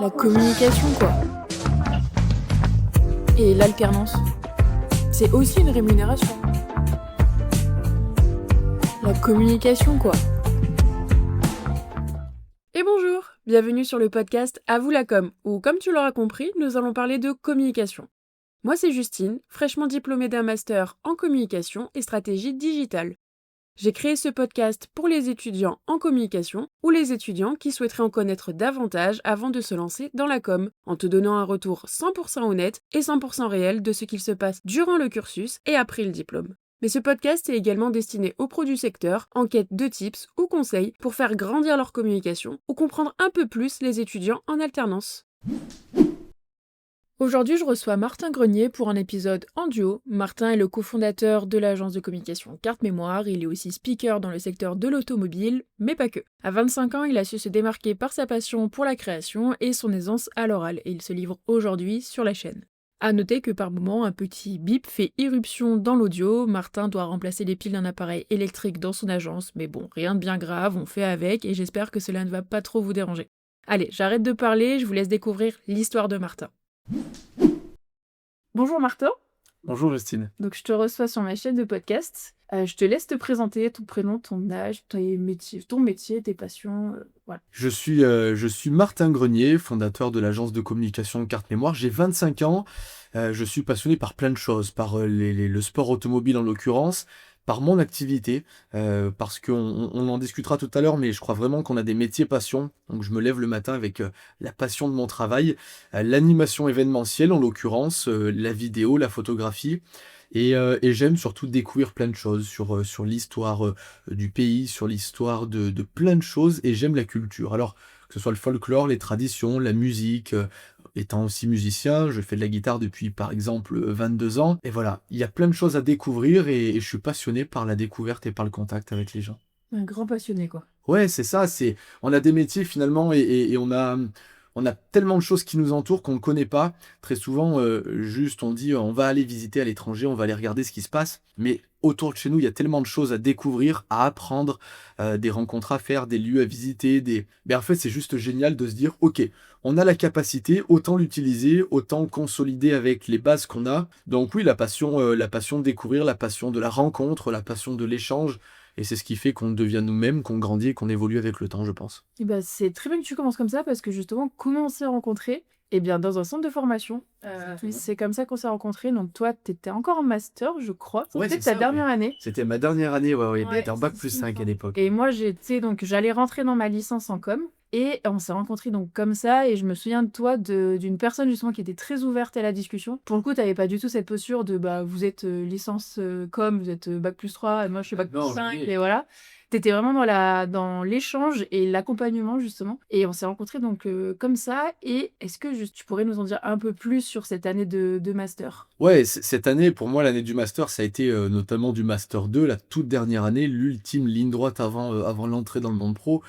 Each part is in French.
La communication, quoi. Et l'alternance, c'est aussi une rémunération. La communication, quoi. Et bonjour, bienvenue sur le podcast À vous la com, où comme tu l'auras compris, nous allons parler de communication. Moi c'est Justine, fraîchement diplômée d'un master en communication et stratégie digitale. J'ai créé ce podcast pour les étudiants en communication ou les étudiants qui souhaiteraient en connaître davantage avant de se lancer dans la com, en te donnant un retour 100% honnête et 100% réel de ce qu'il se passe durant le cursus et après le diplôme. Mais ce podcast est également destiné aux pros du secteur en quête de tips ou conseils pour faire grandir leur communication ou comprendre un peu plus les étudiants en alternance. Aujourd'hui, je reçois Martin Grenier pour un épisode en duo. Martin est le cofondateur de l'agence de communication Carte Mémoire, il est aussi speaker dans le secteur de l'automobile, mais pas que. À 25 ans, il a su se démarquer par sa passion pour la création et son aisance à l'oral, et il se livre aujourd'hui sur la chaîne. À noter que par moment, un petit bip fait irruption dans l'audio, Martin doit remplacer les piles d'un appareil électrique dans son agence, mais bon, rien de bien grave, on fait avec, et j'espère que cela ne va pas trop vous déranger. Allez, j'arrête de parler, je vous laisse découvrir l'histoire de Martin. Bonjour Martin. Bonjour Justine. Donc je te reçois sur ma chaîne de podcast. Je te laisse te présenter ton prénom, ton âge, ton métier, tes passions, voilà. Je suis Martin Grenier, fondateur de l'agence de communication Carte Mémoire. J'ai 25 ans. Je suis passionné par plein de choses, par le sport automobile en l'occurrence, par mon activité, parce qu'on en discutera tout à l'heure, mais je crois vraiment qu'on a des métiers passion. Donc je me lève le matin avec la passion de mon travail, l'animation événementielle en l'occurrence, la vidéo, la photographie. Et j'aime surtout découvrir plein de choses sur l'histoire du pays, sur l'histoire de plein de choses, et j'aime la culture. Alors, que ce soit le folklore, les traditions, la musique, étant aussi musicien, je fais de la guitare depuis par exemple 22 ans, et voilà, il y a plein de choses à découvrir, et je suis passionné par la découverte et par le contact avec les gens. Un grand passionné, quoi. Ouais, c'est ça, on a des métiers finalement et on a tellement de choses qui nous entourent qu'on ne connaît pas. Très souvent, juste on dit on va aller visiter à l'étranger, on va aller regarder ce qui se passe. Mais autour de chez nous, il y a tellement de choses à découvrir, à apprendre, des rencontres à faire, des lieux à visiter. Mais en fait, c'est juste génial de se dire ok, on a la capacité, autant l'utiliser, autant consolider avec les bases qu'on a. Donc oui, la passion de découvrir, la passion de la rencontre, la passion de l'échange. Et c'est ce qui fait qu'on devient nous-mêmes, qu'on grandit et qu'on évolue avec le temps, je pense. Et bah, c'est très bien que tu commences comme ça parce que justement, comment on s'est rencontrés? Eh bien, dans un centre de formation. C'est comme ça qu'on s'est rencontrés. Donc toi, t'étais encore en master, je crois. Ouais, C'était c'est ta ça, dernière ouais. année. C'était ma dernière année, ouais. Ouais, J'étais en bac c'est plus ce qu'il me 5 à semble. l'époque. Et moi, j'allais rentrer dans ma licence en com. Et on s'est rencontrés donc comme ça. Et je me souviens de toi, d'une personne justement qui était très ouverte à la discussion. Pour le coup, t'avais pas du tout cette posture de bah, vous êtes licence com, vous êtes bac plus 3, et moi je suis bac plus Non, 5. jamais. Et voilà. T'étais vraiment dans l'échange et l'accompagnement justement. Et on s'est rencontrés donc comme ça. Et est-ce que tu pourrais nous en dire un peu plus sur cette année de master? Ouais, cette année, pour moi, l'année du master, ça a été notamment du master 2, la toute dernière année, l'ultime ligne droite avant l'entrée dans le monde pro.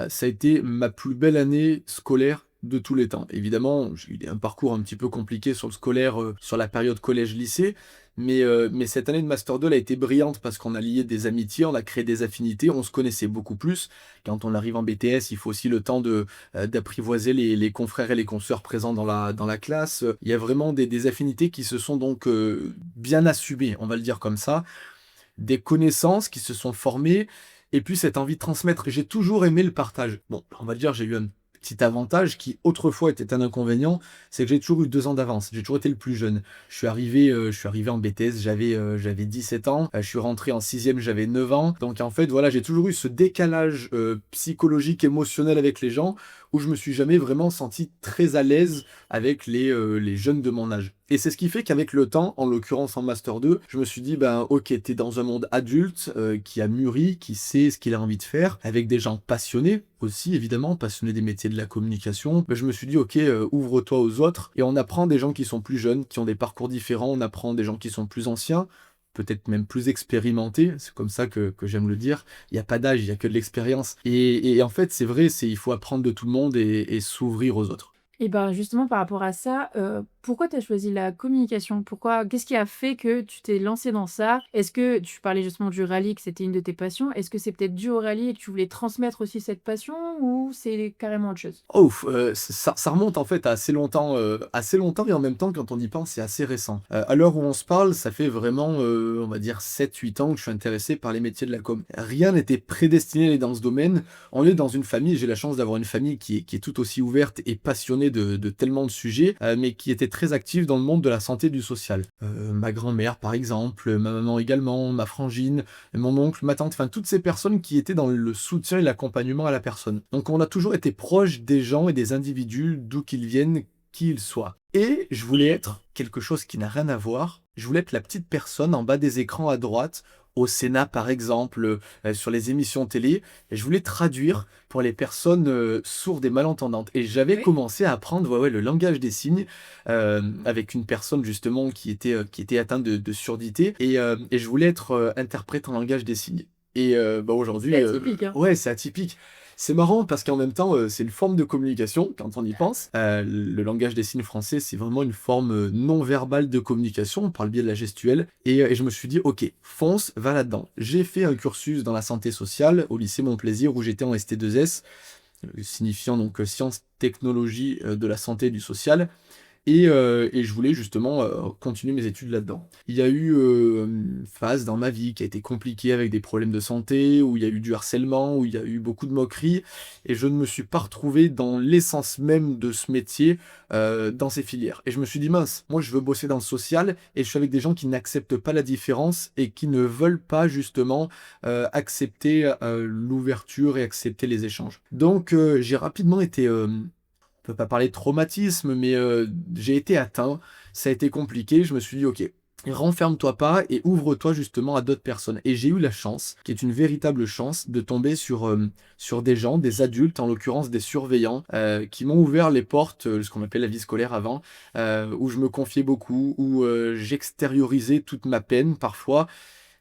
Ça a été ma plus belle année scolaire de tous les temps. Évidemment, j'ai eu un parcours un petit peu compliqué sur le scolaire, sur la période collège-lycée, mais cette année de master 2, elle a été brillante parce qu'on a lié des amitiés, on a créé des affinités, on se connaissait beaucoup plus. Quand on arrive en BTS, il faut aussi le temps d'apprivoiser les confrères et les consoeurs présents dans la classe. Il y a vraiment des affinités qui se sont donc bien assumées, on va le dire comme ça. Des connaissances qui se sont formées, et puis cette envie de transmettre. J'ai toujours aimé le partage. Bon, on va dire, j'ai eu un petit avantage qui autrefois était un inconvénient, c'est que j'ai toujours eu 2 ans d'avance. J'ai toujours été le plus jeune. Je suis arrivé en BTS, j'avais 17 ans. Je suis rentré en 6e, j'avais 9 ans. Donc en fait, voilà, j'ai toujours eu ce décalage psychologique, émotionnel avec les gens, où je me suis jamais vraiment senti très à l'aise avec les jeunes de mon âge. Et c'est ce qui fait qu'avec le temps, en l'occurrence en Master 2, je me suis dit, ben ok, t'es dans un monde adulte, qui a mûri, qui sait ce qu'il a envie de faire, avec des gens passionnés aussi, évidemment, passionnés des métiers de la communication. Ben, je me suis dit, ok, ouvre-toi aux autres, et on apprend des gens qui sont plus jeunes, qui ont des parcours différents, on apprend des gens qui sont plus anciens, peut-être même plus expérimentés, c'est comme ça que j'aime le dire. Il n'y a pas d'âge, il n'y a que de l'expérience. Et en fait, c'est vrai, il faut apprendre de tout le monde et s'ouvrir aux autres. Et ben justement par rapport à ça, pourquoi tu as choisi la communication? Qu'est-ce qui a fait que tu t'es lancé dans ça? Est-ce que tu parlais justement du rallye, que c'était une de tes passions. Est-ce que c'est peut-être dû au rallye et que tu voulais transmettre aussi cette passion ou c'est carrément autre chose? Ouf, ça remonte en fait à assez longtemps et en même temps quand on y pense, c'est assez récent. À l'heure où on se parle, ça fait vraiment, on va dire 7, 8 ans que je suis intéressé par les métiers de la com. Rien n'était prédestiné à aller dans ce domaine. On est dans une famille, j'ai la chance d'avoir une famille qui est tout aussi ouverte et passionnée de tellement de sujets, mais qui était très active dans le monde de la santé et du social. Ma grand-mère par exemple, ma maman également, ma frangine, mon oncle, ma tante, enfin toutes ces personnes qui étaient dans le soutien et l'accompagnement à la personne. Donc on a toujours été proche des gens et des individus, d'où qu'ils viennent, qui ils soient. Et je voulais être quelque chose qui n'a rien à voir. Je voulais être la petite personne en bas des écrans à droite, au Sénat par exemple, sur les émissions télé. Et je voulais traduire pour les personnes sourdes et malentendantes. Et j'avais Oui. commencé à apprendre le langage des signes avec une personne justement qui était atteinte de surdité. Et je voulais être interprète en langage des signes. Et C'est aujourd'hui, atypique, hein? ouais, c'est atypique. C'est marrant parce qu'en même temps, c'est une forme de communication quand on y pense. Le langage des signes français, c'est vraiment une forme non verbale de communication par le biais de la gestuelle. Et je me suis dit, ok, fonce, va là-dedans. J'ai fait un cursus dans la santé sociale au lycée Mon Plaisir où j'étais en ST2S, signifiant donc sciences, technologies de la santé et du social. Et je voulais justement continuer mes études là-dedans. Il y a eu une phase dans ma vie qui a été compliquée avec des problèmes de santé, où il y a eu du harcèlement, où il y a eu beaucoup de moqueries, et je ne me suis pas retrouvé dans l'essence même de ce métier, dans ces filières. Et je me suis dit, mince, moi je veux bosser dans le social, et je suis avec des gens qui n'acceptent pas la différence, et qui ne veulent pas justement accepter l'ouverture et accepter les échanges. Donc j'ai rapidement été on peut pas parler de traumatisme, mais j'ai été atteint, ça a été compliqué, je me suis dit: «OK, renferme-toi pas et ouvre-toi justement à d'autres personnes». Et j'ai eu la chance, qui est une véritable chance, de tomber sur des gens, des adultes, en l'occurrence des surveillants, qui m'ont ouvert les portes, ce qu'on appelle la vie scolaire avant, où je me confiais beaucoup, où j'extériorisais toute ma peine parfois.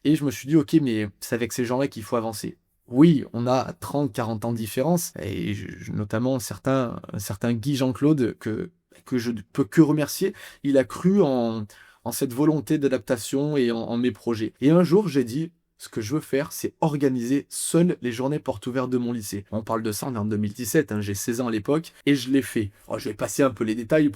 Et je me suis dit: «OK, mais c'est avec ces gens-là qu'il faut avancer». Oui, on a 30, 40 ans de différence et notamment un certain Guy Jean-Claude que je ne peux que remercier. Il a cru en cette volonté d'adaptation et en mes projets. Et un jour, j'ai dit: «Ce que je veux faire, c'est organiser seul les journées portes ouvertes de mon lycée». On parle de ça, on est en 2017, hein, j'ai 16 ans à l'époque et je l'ai fait. Oh, je vais passer un peu les détails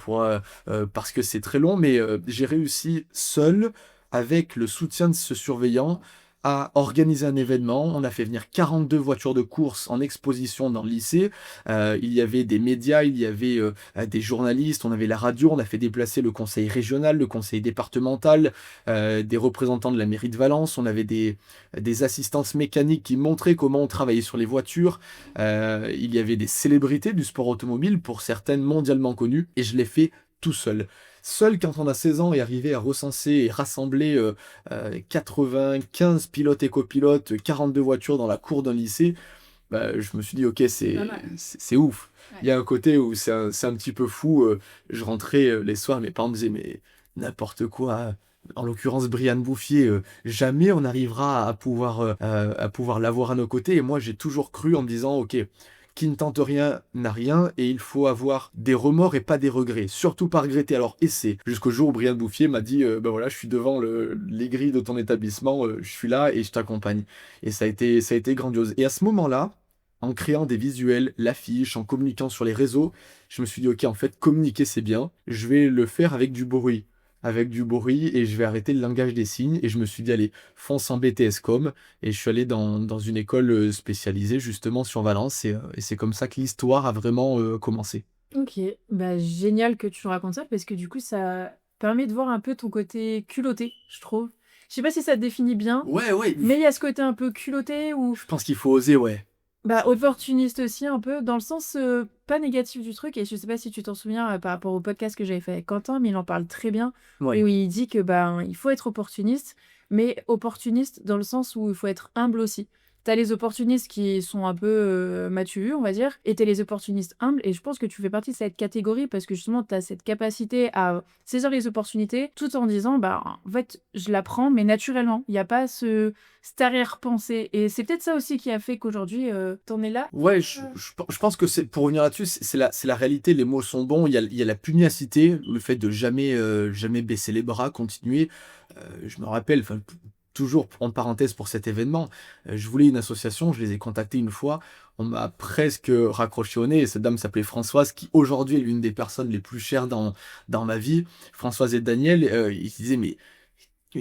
parce que c'est très long, mais j'ai réussi seul avec le soutien de ce surveillant, à organiser un événement. On a fait venir 42 voitures de course en exposition dans le lycée. Il y avait des médias, il y avait des journalistes, on avait la radio, on a fait déplacer le conseil régional, le conseil départemental, des représentants de la mairie de Valence. On avait des assistances mécaniques qui montraient comment on travaillait sur les voitures. Il y avait des célébrités du sport automobile, pour certaines mondialement connues, et je l'ai fait tout seul. Seul quand on a 16 ans et arriver à recenser et rassembler 95 pilotes et copilotes, 42 voitures dans la cour d'un lycée, bah, je me suis dit, ok, C'est pas mal. c'est ouf. Il Ouais. y a un côté où c'est un petit peu fou. Je rentrais les soirs, mes parents me disaient, mais n'importe quoi. En l'occurrence, Brian Bouffier, jamais on arrivera à pouvoir l'avoir à nos côtés. Et moi, j'ai toujours cru en me disant, ok, qui ne tente rien n'a rien, et il faut avoir des remords et pas des regrets. Surtout pas regretter. Alors essaie. Jusqu'au jour où Brian Bouffier m'a dit, ben voilà, je suis devant les grilles de ton établissement, je suis là et je t'accompagne. Et ça a été grandiose. Et à ce moment-là, en créant des visuels, l'affiche, en communiquant sur les réseaux, je me suis dit, ok, en fait, communiquer c'est bien, je vais le faire avec du bruit. Avec du bruit, et je vais arrêter le langage des signes. Et je me suis dit, allez, fonce en BTS Com. Et je suis allé dans une école spécialisée justement sur Valence. Et c'est comme ça que l'histoire a vraiment commencé. OK, bah, génial que tu nous racontes ça parce que du coup, ça permet de voir un peu ton côté culotté, je trouve. Je sais pas si ça te définit bien, Ouais, ouais, mais il y a ce côté un peu culotté ou je pense qu'il faut oser, ouais. bah, opportuniste aussi un peu, dans le sens, pas négatif du truc et je sais pas si tu t'en souviens, par rapport au podcast que j'avais fait avec Quentin, mais il en parle très bien, Ouais. où il dit que, ben, il faut être opportuniste, mais opportuniste dans le sens où il faut être humble aussi. T'as les opportunistes qui sont un peu matus, on va dire, et t'as les opportunistes humbles. Et je pense que tu fais partie de cette catégorie parce que justement, t'as cette capacité à saisir les opportunités tout en disant, bah, en fait, je la prends, mais naturellement. Il n'y a pas cette arrière-pensée. Et c'est peut-être ça aussi qui a fait qu'aujourd'hui, t'en es là. Ouais, je pense que c'est, pour revenir là-dessus, c'est la réalité, les mots sont bons, il y a la pugnacité, le fait de jamais baisser les bras, continuer. Je me rappelle, enfin, toujours en parenthèse pour cet événement, je voulais une association, je les ai contactés une fois, on m'a presque raccroché au nez, et cette dame s'appelait Françoise, qui aujourd'hui est l'une des personnes les plus chères dans ma vie. Françoise et Daniel, ils se disaient, mais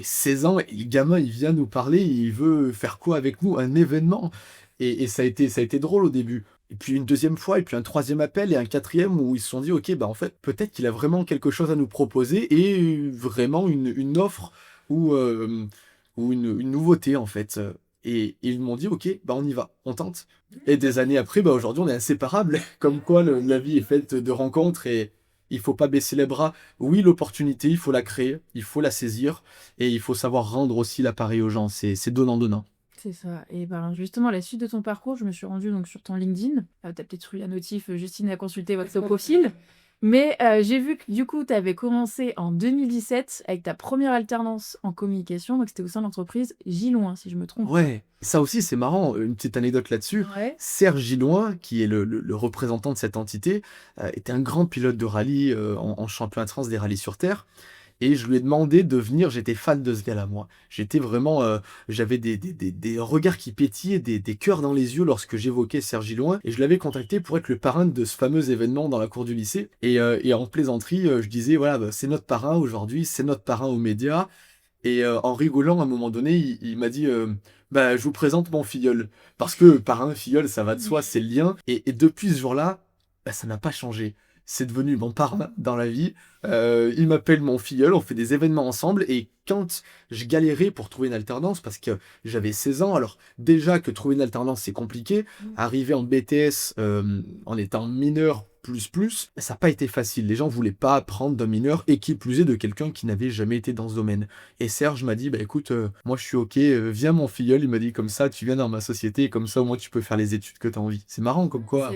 16 ans, et le gamin, il vient nous parler, il veut faire quoi avec nous? Un événement. Et ça a été drôle au début. Et puis une deuxième fois, et puis un troisième appel, et un quatrième où ils se sont dit, ok, bah en fait, peut-être qu'il a vraiment quelque chose à nous proposer, et vraiment une offre ou une nouveauté, en fait. Et ils m'ont dit, ok, bah on y va, on tente. Et des années après, bah aujourd'hui, on est inséparables. Comme quoi, la vie est faite de rencontres, et il faut pas baisser les bras. Oui, l'opportunité, il faut la créer, il faut la saisir, et il faut savoir rendre aussi l'appareil aux gens. C'est donnant-donnant. C'est ça. Et ben justement, la suite de ton parcours, je me suis rendue donc sur ton LinkedIn. T'as peut-être eu la notif, Justine a consulté votre profil. Mais j'ai vu que du coup, tu avais commencé en 2017 avec ta première alternance en communication. Donc c'était au sein de l'entreprise Giloin, si je me trompe pas. Ouais, ça aussi c'est marrant, une petite anecdote là-dessus. Ouais. Serge Gilloin, qui est le représentant de cette entité, était un grand pilote de rallye en championnat de France des rallyes sur terre. Et je lui ai demandé de venir, j'étais fan de ce gars-là, moi. J'étais vraiment, j'avais des regards qui pétillaient, des cœurs dans les yeux lorsque j'évoquais Serge Gilloin. Et je l'avais contacté pour être le parrain de ce fameux événement dans la cour du lycée. Et en plaisanterie, je disais, voilà, bah, c'est notre parrain aujourd'hui, c'est notre parrain aux médias. Et en rigolant, à un moment donné, il m'a dit, bah, je vous présente mon filleul. Parce que parrain, filleul, ça va de soi, c'est le lien. Et depuis ce jour-là, bah, ça n'a pas changé. C'est devenu mon parrain dans la vie. Il m'appelle mon filleul, on fait des événements ensemble. Et quand je galérais pour trouver une alternance, parce que j'avais 16 ans, alors déjà que trouver une alternance, c'est compliqué. Arriver en BTS en étant mineur ça n'a pas été facile. Les gens voulaient pas apprendre d'un mineur et qui plus est de quelqu'un qui n'avait jamais été dans ce domaine. Et Serge m'a dit, bah écoute, moi je suis ok, viens mon filleul, il m'a dit comme ça, tu viens dans ma société, et comme ça au moins tu peux faire les études que tu as envie. C'est marrant comme quoi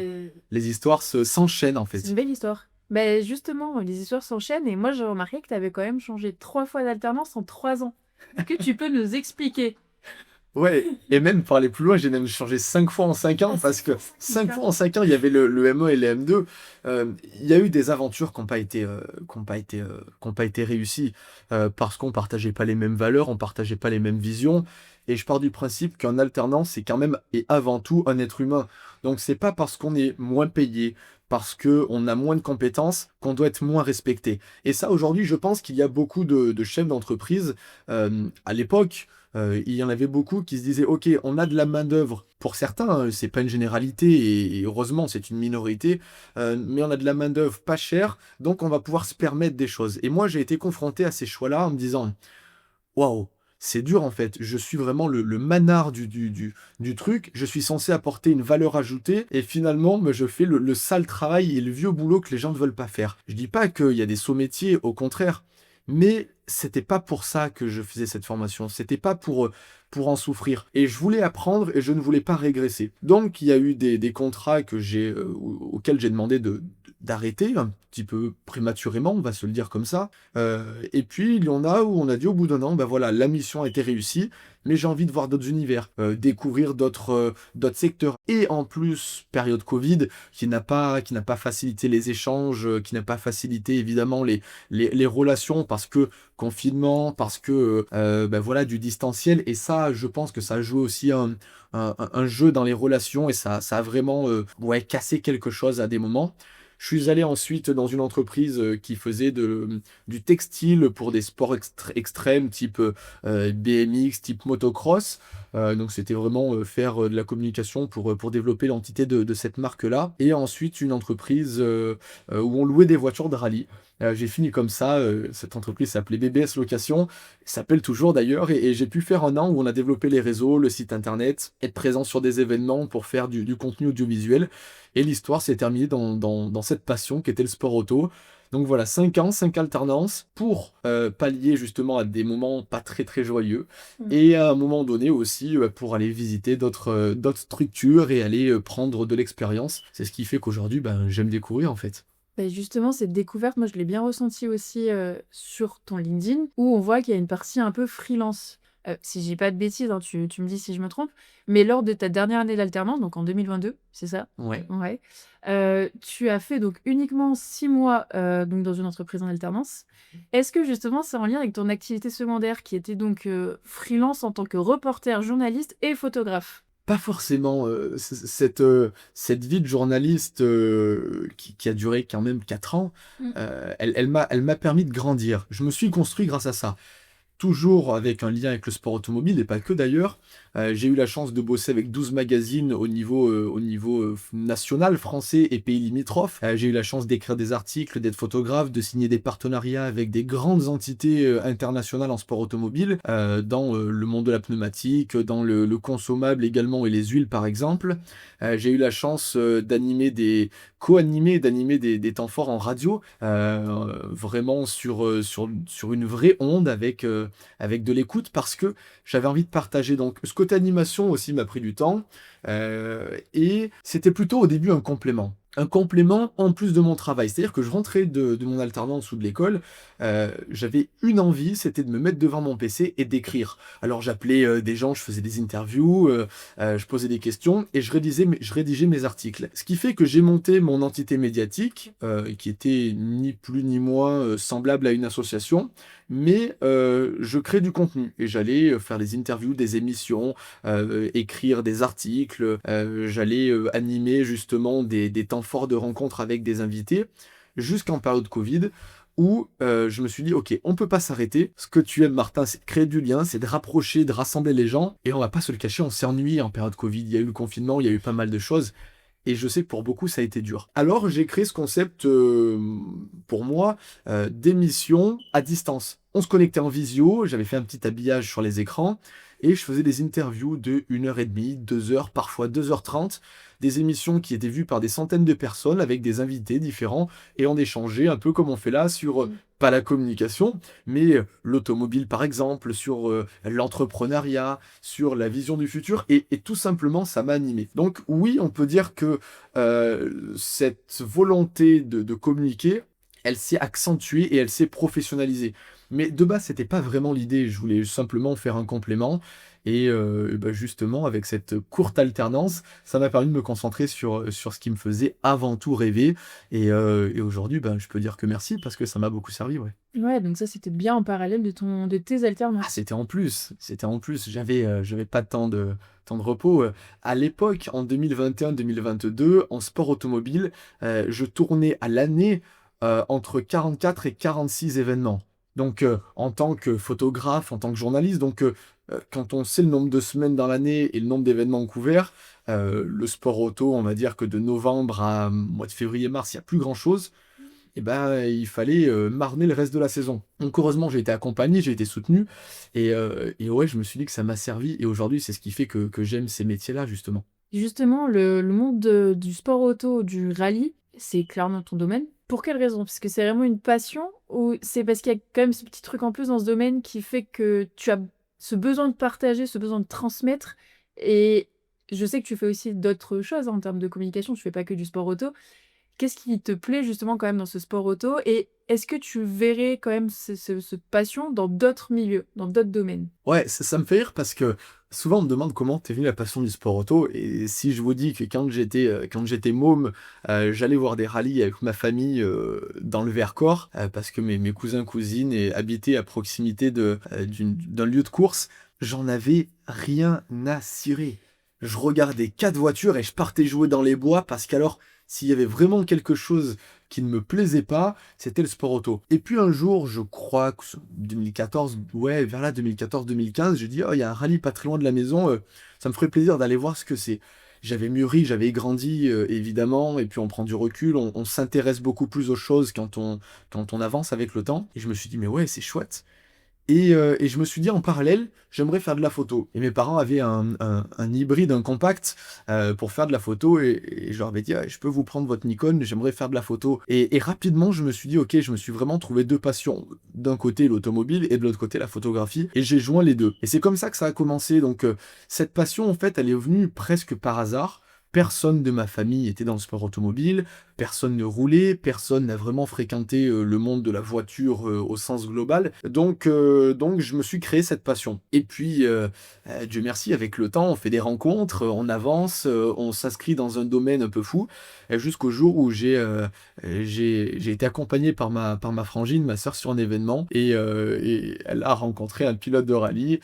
les histoires s'enchaînent en C'est fait. une belle histoire. Ben justement, les histoires s'enchaînent et moi j'ai remarqué que tu avais quand même changé 3 fois d'alternance en 3 ans. Est-ce que tu peux nous expliquer? Ouais, et même pour aller plus loin, j'ai même changé 5 fois en 5 ans, parce que 5 fois en 5 ans, il y avait le ME et le M2. Il y a eu des aventures qui n'ont pas été, qui ont pas été réussies, parce qu'on partageait pas les mêmes valeurs, on partageait pas les mêmes visions. Et je pars du principe qu'un alternant, c'est quand même et avant tout un être humain. Donc c'est pas parce qu'on est moins payé, parce qu'on a moins de compétences, qu'on doit être moins respecté. Et ça, aujourd'hui, je pense qu'il y a beaucoup de chefs d'entreprise, à l'époque. Il y en avait beaucoup qui se disaient, ok, on a de la main-d'œuvre pour certains, c'est pas une généralité et heureusement c'est une minorité, mais on a de la main-d'œuvre pas chère, donc on va pouvoir se permettre des choses. Et moi j'ai été confronté à ces choix-là en me disant, waouh, c'est dur en fait, je suis vraiment le manard du truc, je suis censé apporter une valeur ajoutée et finalement je fais le sale travail et le vieux boulot que les gens ne veulent pas faire. Je dis pas qu'il y a des sauts métiers, au contraire. Mais c'était pas pour ça que je faisais cette formation. C'était pas pour en souffrir. Et je voulais apprendre et je ne voulais pas régresser. Donc, il y a eu des contrats auxquels j'ai demandé d'arrêter, un petit peu prématurément, on va se le dire comme ça. Et puis, il y en a où on a dit au bout d'un an, ben voilà, la mission a été réussie, mais j'ai envie de voir d'autres univers, découvrir d'autres secteurs. Et en plus, période Covid, qui n'a pas facilité les échanges, qui n'a pas facilité évidemment les relations parce que confinement, parce que ben voilà, du distanciel. Et ça, je pense que ça joue aussi un jeu dans les relations et ça a vraiment ouais, cassé quelque chose à des moments. Je suis allé ensuite dans une entreprise qui faisait du textile pour des sports extrêmes, type BMX, type motocross. Donc c'était vraiment faire de la communication pour développer l'entité de cette marque-là. Et ensuite une entreprise où on louait des voitures de rallye. J'ai fini comme ça, cette entreprise s'appelait BBS Location, s'appelle toujours d'ailleurs, et j'ai pu faire un an où on a développé les réseaux, le site internet, être présent sur des événements pour faire du contenu audiovisuel. Et l'histoire s'est terminée dans cette passion qui était le sport auto. Donc voilà, 5 ans, 5 alternances pour pallier justement à des moments pas très très joyeux Mm. et à un moment donné aussi pour aller visiter d'autres structures et aller prendre de l'expérience. C'est ce qui fait qu'aujourd'hui, ben, j'aime découvrir en fait. Bah, justement, cette découverte, moi, je l'ai bien ressentie aussi sur ton LinkedIn, où on voit qu'il y a une partie un peu freelance. Si je dis pas de bêtises, hein, tu me dis si je me trompe, mais lors de ta dernière année d'alternance, donc en 2022, c'est ça? Ouais. Ouais. Tu as fait donc uniquement 6 mois donc dans une entreprise en alternance. Est-ce que justement c'est en lien avec ton activité secondaire qui était donc freelance en tant que reporter, journaliste et photographe? Pas forcément, cette vie de journaliste, qui a duré quand même 4 ans, Mm. elle m'a permis de grandir. Je me suis construit grâce à ça. Toujours avec un lien avec le sport automobile et pas que d'ailleurs. J'ai eu la chance de bosser avec 12 magazines au niveau national, français et pays limitrophes. J'ai eu la chance d'écrire des articles, d'être photographe, de signer des partenariats avec des grandes entités internationales en sport automobile, dans le monde de la pneumatique, dans le consommable également et les huiles par exemple. J'ai eu la chance co-animer et d'animer des temps forts en radio, vraiment sur une vraie onde avec de l'écoute parce que j'avais envie de partager. Donc, ce côté animation aussi m'a pris du temps. Et c'était plutôt au début un complément. Un complément en plus de mon travail. C'est-à-dire que je rentrais de mon alternance ou de l'école, j'avais une envie, c'était de me mettre devant mon PC et d'écrire. Alors j'appelais des gens, je faisais des interviews, je posais des questions et je rédigeais mes articles. Ce qui fait que j'ai monté mon entité médiatique, qui était ni plus ni moins semblable à une association, mais je crée du contenu et j'allais faire des interviews, des émissions, écrire des articles, j'allais animer justement des temps forts de rencontres avec des invités, jusqu'en période Covid, où je me suis dit, ok, on peut pas s'arrêter. Ce que tu aimes, Martin, c'est de créer du lien, c'est de rapprocher, de rassembler les gens, et on va pas se le cacher, on s'est ennuyé en période Covid. Il y a eu le confinement, il y a eu pas mal de choses. Et je sais que pour beaucoup, ça a été dur. Alors, j'ai créé ce concept, pour moi, d'émission à distance. On se connectait en visio, j'avais fait un petit habillage sur les écrans, et je faisais des interviews de 1h30, 2 heures, parfois 2h30, des émissions qui étaient vues par des centaines de personnes avec des invités différents, et on échangeait un peu comme on fait là sur, pas la communication, mais l'automobile par exemple, sur l'entrepreneuriat, sur la vision du futur, et tout simplement ça m'a animé. Donc oui, on peut dire que cette volonté de communiquer, elle s'est accentuée et elle s'est professionnalisée. Mais de base, c'était pas vraiment l'idée, je voulais simplement faire un complément. Et bah, justement, avec cette courte alternance, ça m'a permis de me concentrer sur ce qui me faisait avant tout rêver. Et aujourd'hui, ben, je peux dire que merci parce que ça m'a beaucoup servi, ouais. Ouais, donc ça c'était bien en parallèle de tes Ah, alternances. c'était en plus. J'avais pas tant de repos. À l'époque, en 2021-2022, en sport automobile, je tournais à l'année entre 44 et 46 événements. Donc, en tant que photographe, en tant que journaliste, donc quand on sait le nombre de semaines dans l'année et le nombre d'événements couverts, le sport auto, on va dire que de novembre à mois de février-mars, il n'y a plus grand-chose. Et ben, il fallait marner le reste de la saison. Donc heureusement, j'ai été accompagné, j'ai été soutenu, et ouais, je me suis dit que ça m'a servi, et aujourd'hui, c'est ce qui fait que j'aime ces métiers-là, justement. Justement, le monde du sport auto, du rallye, c'est clairement ton domaine. Pour quelle raison? Parce que c'est vraiment une passion ou c'est parce qu'il y a quand même ce petit truc en plus dans ce domaine qui fait que tu as ce besoin de partager, ce besoin de transmettre. Et je sais que tu fais aussi d'autres choses hein, en termes de communication, tu fais pas que du sport auto. Qu'est-ce qui te plaît justement quand même dans ce sport auto? Et est-ce que tu verrais quand même cette passion dans d'autres milieux, dans d'autres domaines? Ouais, ça me fait rire parce que souvent on me demande comment t'es venu la passion du sport auto, et si je vous dis que quand j'étais môme, j'allais voir des rallyes avec ma famille dans le Vercors, parce que mes cousins cousines habitaient à proximité d'un lieu de course, j'en avais rien à cirer. Je regardais 4 voitures et je partais jouer dans les bois parce qu'alors, s'il y avait vraiment quelque chose qui ne me plaisait pas, c'était le sport auto. Et puis un jour, je crois que 2014, ouais, vers là 2014-2015, j'ai dit, oh, il y a un rallye pas très loin de la maison, ça me ferait plaisir d'aller voir ce que c'est. J'avais mûri, j'avais grandi, évidemment, et puis on prend du recul, on s'intéresse beaucoup plus aux choses quand on avance avec le temps. Et je me suis dit, mais ouais, c'est chouette. Et je me suis dit en parallèle, j'aimerais faire de la photo. Et mes parents avaient un hybride, un compact pour faire de la photo. Et je leur avais dit, ah, je peux vous prendre votre Nikon, j'aimerais faire de la photo. Et rapidement, je me suis dit, ok, je me suis vraiment trouvé deux passions. D'un côté, l'automobile et de l'autre côté, la photographie. Et j'ai joint les deux. Et c'est comme ça que ça a commencé. Donc cette passion, en fait, elle est venue presque par hasard. Personne de ma famille était dans le sport automobile, personne ne roulait, personne n'a vraiment fréquenté le monde de la voiture au sens global. Donc je me suis créé cette passion. Et puis, Dieu merci, avec le temps, on fait des rencontres, on avance, on s'inscrit dans un domaine un peu fou, jusqu'au jour où j'ai été accompagné par ma frangine, ma sœur, sur un événement, et elle a rencontré un pilote de rallye.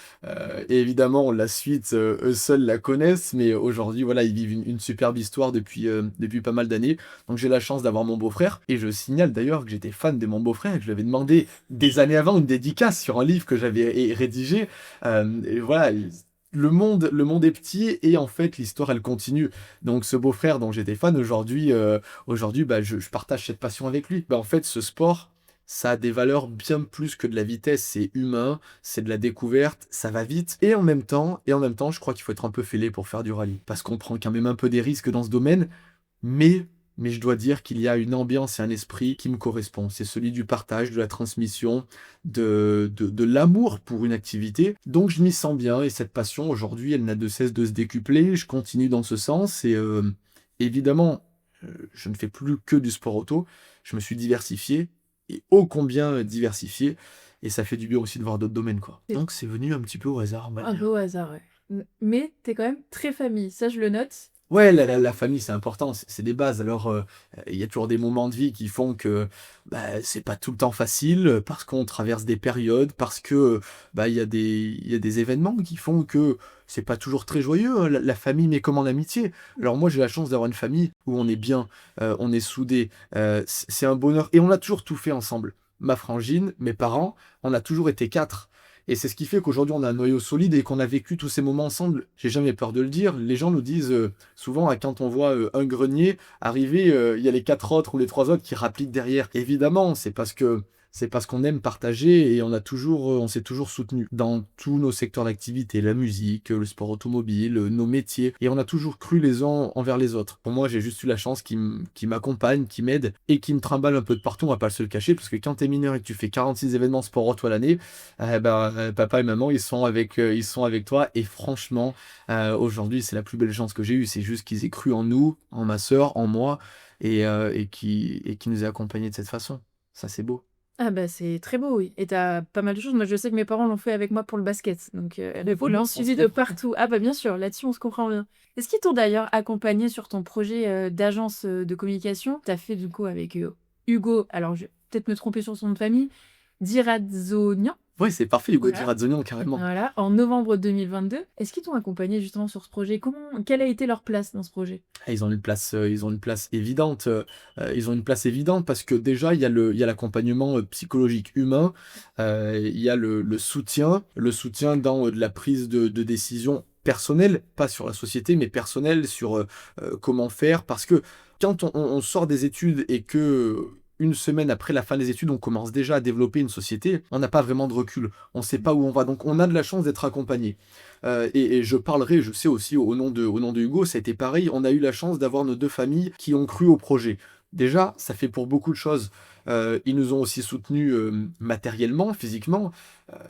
Et évidemment, la suite, eux seuls la connaissent, mais aujourd'hui, voilà, ils vivent une superbe histoire depuis pas mal d'années. Donc j'ai la chance d'avoir mon beau-frère, et je signale d'ailleurs que j'étais fan de mon beau-frère, et que je lui avais demandé des années avant une dédicace sur un livre que j'avais rédigé. Et voilà, le monde est petit, et en fait l'histoire elle continue. Donc ce beau-frère dont j'étais fan aujourd'hui, bah, je partage cette passion avec lui. Bah, en fait, ce sport, ça a des valeurs bien plus que de la vitesse, c'est humain, c'est de la découverte, ça va vite. Et en même temps, je crois qu'il faut être un peu fêlé pour faire du rallye. Parce qu'on prend quand même un peu des risques dans ce domaine, mais, mais je dois dire qu'il y a une ambiance et un esprit qui me correspond. C'est celui du partage, de la transmission, de l'amour pour une activité. Donc je m'y sens bien, et cette passion, aujourd'hui, elle n'a de cesse de se décupler. Je continue dans ce sens, et évidemment, je ne fais plus que du sport auto. Je me suis diversifié, et ô combien diversifié, et ça fait du bien aussi de voir d'autres domaines, quoi. Et Donc c'est venu un petit peu au hasard, on va un peu dire. au hasard, ouais. Mais t'es quand même très famille, ça je le note. Ouais, la famille, c'est important, c'est des bases. Alors, il y a toujours des moments de vie qui font que bah, c'est pas tout le temps facile, parce qu'on traverse des périodes, parce que bah, il y a des événements qui font que c'est pas toujours très joyeux, hein, la famille, mais comme en amitié. Alors moi, j'ai la chance d'avoir une famille où on est bien, on est soudés, c'est un bonheur, et on a toujours tout fait ensemble. Ma frangine, mes parents, on a toujours été quatre. Et c'est ce qui fait qu'aujourd'hui, on a un noyau solide, et qu'on a vécu tous ces moments ensemble. J'ai jamais peur de le dire. Les gens nous disent souvent, quand on voit un grenier arriver, il y a les quatre autres ou les trois autres qui rappliquent derrière. Évidemment, c'est parce qu'on aime partager, et on s'est toujours soutenu dans tous nos secteurs d'activité, la musique, le sport automobile, nos métiers, et on a toujours cru les uns envers les autres. Pour moi, j'ai juste eu la chance qui m'accompagne, qui m'aide, et qui me trimballe un peu de partout, on va pas se le cacher, parce que quand t'es mineur et que tu fais 46 événements sport auto à l'année, papa et maman, ils sont avec toi, et franchement, aujourd'hui, c'est la plus belle chance que j'ai eue. C'est juste qu'ils aient cru en nous, en ma sœur, en moi, et qui nous aient accompagnés de cette façon. Ça, c'est beau. Ah bah c'est très beau, oui. Et t'as pas mal de choses. Moi, je sais que mes parents l'ont fait avec moi pour le basket. Donc, les vous l'ont On se suivi de comprend. partout. Ah bah bien sûr, là-dessus, on se comprend bien. Est-ce qu'ils t'ont d'ailleurs accompagné sur ton projet d'agence de communication? T'as fait du coup avec Hugo, alors je vais peut-être me tromper sur son nom de famille, Dirazzonian. Ouais, c'est parfait, Hugo Voilà. Dirazzonian, carrément. Voilà, en novembre 2022. Est-ce qu'ils t'ont accompagné justement sur ce projet? Quelle a été leur place dans ce projet? Ah, ils ont une place évidente. Ils ont une place évidente parce que déjà, il y a l'accompagnement psychologique humain, il y a le soutien dans de la prise de décision personnelle, pas sur la société, mais personnelle, sur comment faire. Parce que quand on sort des études, et que une semaine après la fin des études, on commence déjà à développer une société, on n'a pas vraiment de recul. On ne sait pas où on va. Donc on a de la chance d'être accompagné. Et je parlerai, je sais aussi au nom de Hugo, ça a été pareil. On a eu la chance d'avoir nos deux familles qui ont cru au projet. Déjà, ça fait pour beaucoup de choses. Ils nous ont aussi soutenus matériellement, physiquement.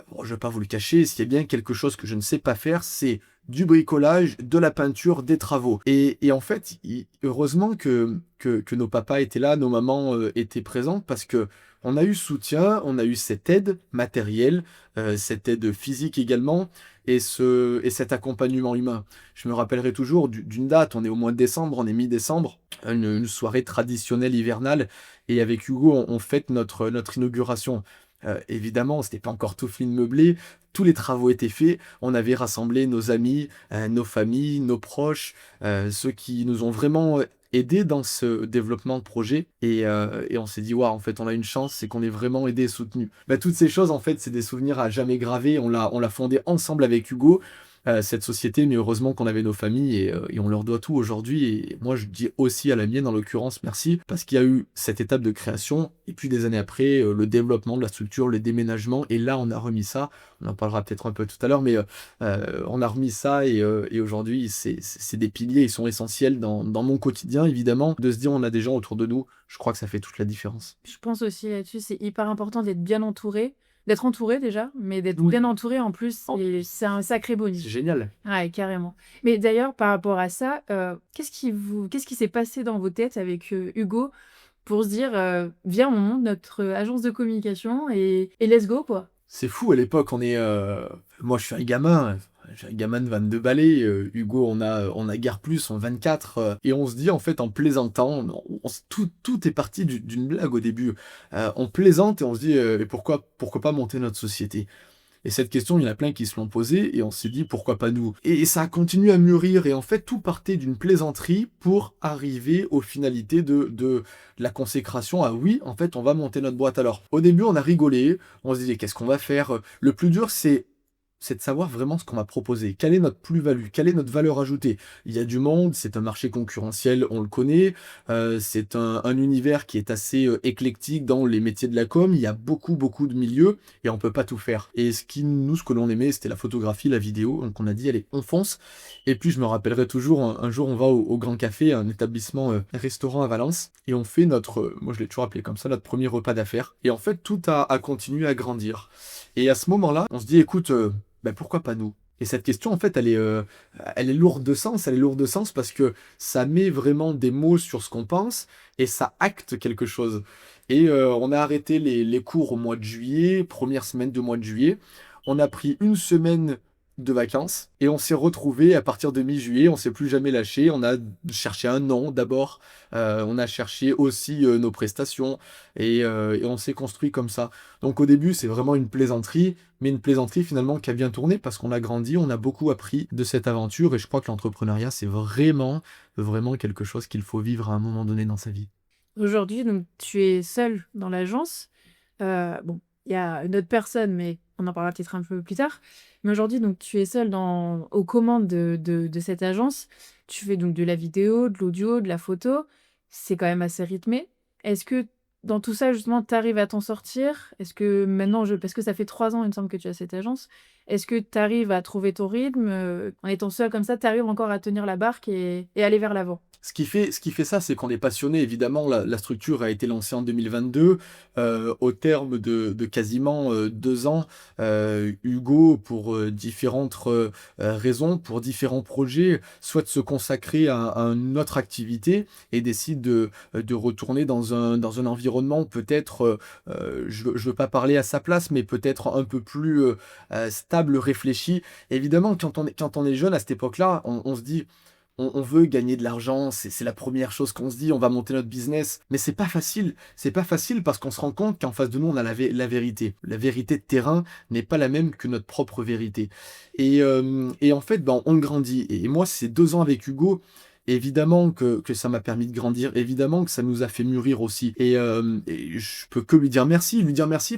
Bon, je ne vais pas vous le cacher, s'il y a bien quelque chose que je ne sais pas faire, c'est du bricolage, de la peinture, des travaux. Et en fait, heureusement que nos papas étaient là, nos mamans étaient présentes, parce que on a eu soutien, on a eu cette aide matérielle, cette aide physique également, et cet accompagnement humain. Je me rappellerai toujours d'une date, on est au mois de décembre, on est mi-décembre, une soirée traditionnelle hivernale, et avec Hugo, on fête notre inauguration. Évidemment, c'était pas encore tout fini meublé, tous les travaux étaient faits, on avait rassemblé nos amis, nos familles, nos proches, ceux qui nous ont vraiment aidés dans ce développement de projet, et on s'est dit, waouh, en fait, on a une chance, c'est qu'on est vraiment aidés et soutenus. Bah, toutes ces choses, en fait, c'est des souvenirs à jamais gravés, on l'a fondé ensemble avec Hugo. cette société, mais heureusement qu'on avait nos familles et on leur doit tout aujourd'hui. Et moi, je dis aussi à la mienne, en l'occurrence, merci, parce qu'il y a eu cette étape de création, et puis des années après, le développement de la structure, le déménagement, et là, on a remis ça. On en parlera peut-être un peu tout à l'heure, mais on a remis ça, et aujourd'hui, c'est des piliers, ils sont essentiels dans mon quotidien, évidemment. De se dire, on a des gens autour de nous, je crois que ça fait toute la différence. Je pense aussi là-dessus, c'est hyper important d'être bien entouré. D'être entouré déjà, mais d'être Oui. bien entouré en plus, Oh. c'est un sacré C'est bonus. génial. Ouais, carrément. Mais d'ailleurs, par rapport à ça, qu'est-ce qui s'est passé dans vos têtes avec Hugo pour se dire, viens, on monte notre agence de communication et let's go, quoi. C'est fou à l'époque, moi je suis un gamin, j'ai un gamin de 22 balais, Hugo on a guère plus, on 24, et on se dit en fait en plaisantant, tout est parti d'une blague au début. On plaisante et on se dit et pourquoi pas monter notre société? Et cette question, il y en a plein qui se l'ont posée, et on s'est dit pourquoi pas nous? Et ça a continué à mûrir, et en fait, tout partait d'une plaisanterie pour arriver aux finalités de la consécration. Ah oui, en fait, on va monter notre boîte. Alors, au début, on a rigolé, on se disait qu'est-ce qu'on va faire? Le plus dur, c'est de savoir vraiment ce qu'on va proposer. Quelle est notre plus-value? Quelle est notre valeur ajoutée? Il y a du monde, c'est un marché concurrentiel, on le connaît. C'est un univers qui est assez éclectique dans les métiers de la com. Il y a beaucoup, beaucoup de milieux et on peut pas tout faire. Et ce que l'on aimait, c'était la photographie, la vidéo. Donc on a dit, allez, on fonce. Et puis je me rappellerai toujours, un jour, on va au Grand Café, un établissement restaurant à Valence, et on fait moi je l'ai toujours appelé comme ça, notre premier repas d'affaires. Et en fait, tout a continué à grandir. Et à ce moment-là, on se dit, écoute, ben pourquoi pas nous? Et cette question, en fait, elle est lourde de sens. Elle est lourde de sens parce que ça met vraiment des mots sur ce qu'on pense et ça acte quelque chose. Et on a arrêté les cours au mois de juillet, première semaine du mois de juillet. On a pris une semaine de vacances et on s'est retrouvés à partir de mi-juillet. On s'est plus jamais lâché. On a cherché un nom d'abord. On a cherché aussi nos prestations et on s'est construit comme ça. Donc au début, c'est vraiment une plaisanterie, mais une plaisanterie finalement qui a bien tourné parce qu'on a grandi, on a beaucoup appris de cette aventure et je crois que l'entrepreneuriat, c'est vraiment, vraiment quelque chose qu'il faut vivre à un moment donné dans sa vie. Aujourd'hui, donc, tu es seul dans l'agence. Bon, il y a une autre personne, mais on en parlera peut-être un peu plus tard. Mais aujourd'hui, donc, tu es seul aux commandes de cette agence. Tu fais donc de la vidéo, de l'audio, de la photo. C'est quand même assez rythmé. Est-ce que dans tout ça, justement, tu arrives à t'en sortir? Est-ce que maintenant, parce que ça fait 3 ans, il me semble, que tu as cette agence, est-ce que tu arrives à trouver ton rythme? En étant seul comme ça, tu arrives encore à tenir la barque et aller vers l'avant? Ce qui fait ça, c'est qu'on est passionné. Évidemment, la structure a été lancée en 2022. Au terme de quasiment 2 ans, Hugo, pour différentes raisons, pour différents projets, souhaite se consacrer à une autre activité et décide de retourner dans un environnement peut-être, je ne veux pas parler à sa place, mais peut-être un peu plus stable, réfléchi. Évidemment, quand on est jeune à cette époque-là, on se dit on veut gagner de l'argent, c'est la première chose qu'on se dit, on va monter notre business. Mais c'est pas facile. C'est pas facile parce qu'on se rend compte qu'en face de nous, on a la vérité. La vérité de terrain n'est pas la même que notre propre vérité. Et en fait, ben, on grandit. Et moi, ces 2 ans avec Hugo, évidemment que ça m'a permis de grandir, évidemment que ça nous a fait mûrir aussi. Et je peux que lui dire merci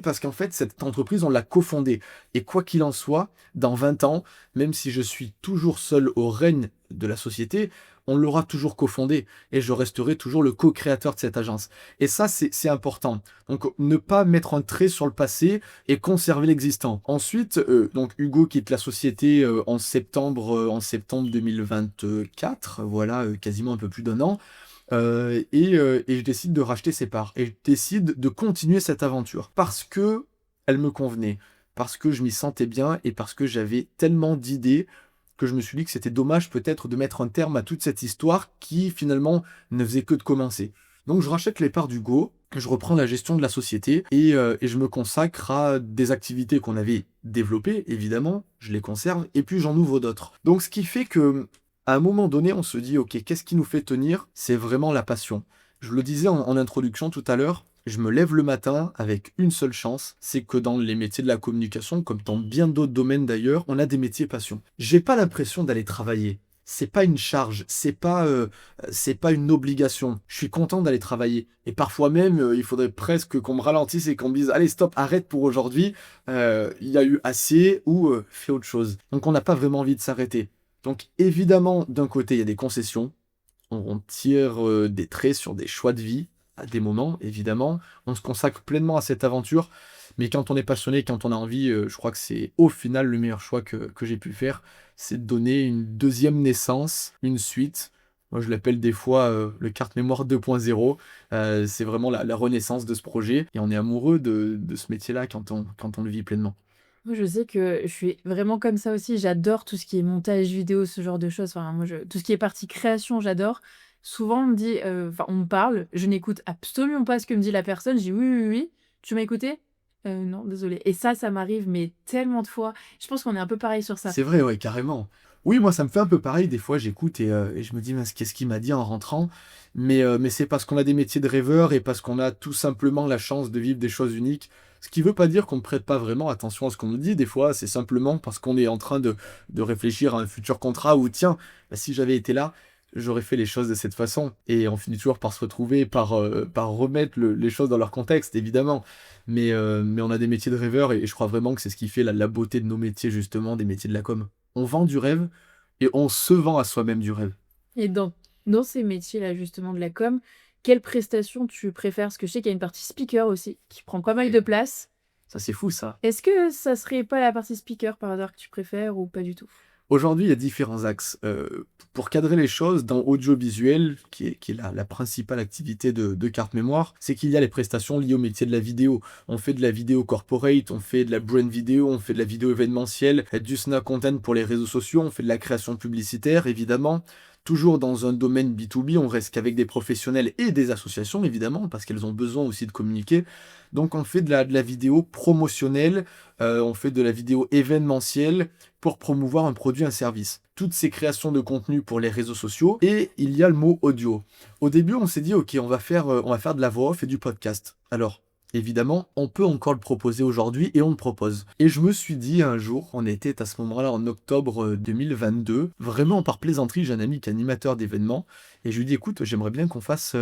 parce qu'en fait, cette entreprise, on l'a cofondée. Et quoi qu'il en soit, dans 20 ans, même si je suis toujours seul au règne de la société, on l'aura toujours cofondée et je resterai toujours le co-créateur de cette agence. Et ça, c'est important. Donc, ne pas mettre un trait sur le passé et conserver l'existant. Ensuite, donc Hugo quitte la société en septembre 2024, voilà, quasiment un peu plus d'un an. Et je décide de racheter ses parts. Et je décide de continuer cette aventure parce que elle me convenait, parce que je m'y sentais bien et parce que j'avais tellement d'idées que je me suis dit que c'était dommage peut-être de mettre un terme à toute cette histoire qui finalement ne faisait que de commencer. Donc je rachète les parts d'Hugo, je reprends la gestion de la société et je me consacre à des activités qu'on avait développées, évidemment, je les conserve, et puis j'en ouvre d'autres. Donc ce qui fait que à un moment donné, on se dit, ok, qu'est-ce qui nous fait tenir? C'est vraiment la passion. Je le disais en introduction tout à l'heure, je me lève le matin avec une seule chance, c'est que dans les métiers de la communication, comme dans bien d'autres domaines d'ailleurs, on a des métiers passion. J'ai pas l'impression d'aller travailler. c'est pas une charge, c'est pas une obligation. Je suis content d'aller travailler. Et parfois même, il faudrait presque qu'on me ralentisse et qu'on me dise, allez, stop, arrête pour aujourd'hui. Il y a eu assez ou fais autre chose. Donc on n'a pas vraiment envie de s'arrêter. Donc évidemment, d'un côté, il y a des concessions. On tire des traits sur des choix de vie à des moments, évidemment. On se consacre pleinement à cette aventure. Mais quand on est passionné, quand on a envie, je crois que c'est au final le meilleur choix que j'ai pu faire. C'est de donner une deuxième naissance, une suite. Moi, je l'appelle des fois le carte mémoire 2.0. C'est vraiment la renaissance de ce projet. Et on est amoureux de ce métier-là quand on le vit pleinement. Moi, je sais que je suis vraiment comme ça aussi. J'adore tout ce qui est montage vidéo, ce genre de choses. Enfin, moi, tout ce qui est partie création, j'adore. Souvent, on me dit, enfin, on me parle, je n'écoute absolument pas ce que me dit la personne. Je dis oui, oui, oui. Tu m'as écouté? Non, désolé. Et ça m'arrive, mais tellement de fois. Je pense qu'on est un peu pareil sur ça. C'est vrai, ouais, carrément. Oui, moi, ça me fait un peu pareil. Des fois, j'écoute et je me dis, mince, qu'est-ce qu'il m'a dit en rentrant? Mais c'est parce qu'on a des métiers de rêveurs et parce qu'on a tout simplement la chance de vivre des choses uniques. Ce qui veut pas dire qu'on ne prête pas vraiment attention à ce qu'on nous dit. Des fois, c'est simplement parce qu'on est en train de réfléchir à un futur contrat où, tiens, bah, si j'avais été là, j'aurais fait les choses de cette façon. Et on finit toujours par se retrouver, par remettre les choses dans leur contexte, évidemment. Mais on a des métiers de rêveurs et je crois vraiment que c'est ce qui fait la beauté de nos métiers, justement, des métiers de la com. On vend du rêve et on se vend à soi-même du rêve. Et dans ces métiers-là, justement, de la com, quelle prestation tu préfères? Parce que je sais qu'il y a une partie speaker aussi, qui prend pas mal de place. Ça, c'est fou, ça. Est-ce que ça serait pas la partie speaker par hasard que tu préfères ou pas du tout? Aujourd'hui, il y a différents axes. Pour cadrer les choses, dans audiovisuel, qui est la principale activité de carte mémoire, c'est qu'il y a les prestations liées au métier de la vidéo. On fait de la vidéo corporate, on fait de la brand vidéo, on fait de la vidéo événementielle, du snap content pour les réseaux sociaux, on fait de la création publicitaire, évidemment. Toujours dans un domaine B2B, on reste qu'avec des professionnels et des associations, évidemment, parce qu'elles ont besoin aussi de communiquer. Donc on fait de la vidéo promotionnelle, on fait de la vidéo événementielle, pour promouvoir un produit, un service. Toutes ces créations de contenu pour les réseaux sociaux et il y a le mot audio. Au début, on s'est dit ok, on va faire de la voix off et du podcast. Alors, évidemment, on peut encore le proposer aujourd'hui et on le propose. Et je me suis dit un jour, on était à ce moment-là en octobre 2022, vraiment par plaisanterie, j'ai un ami qui est animateur d'événements et je lui dis écoute, j'aimerais bien qu'on fasse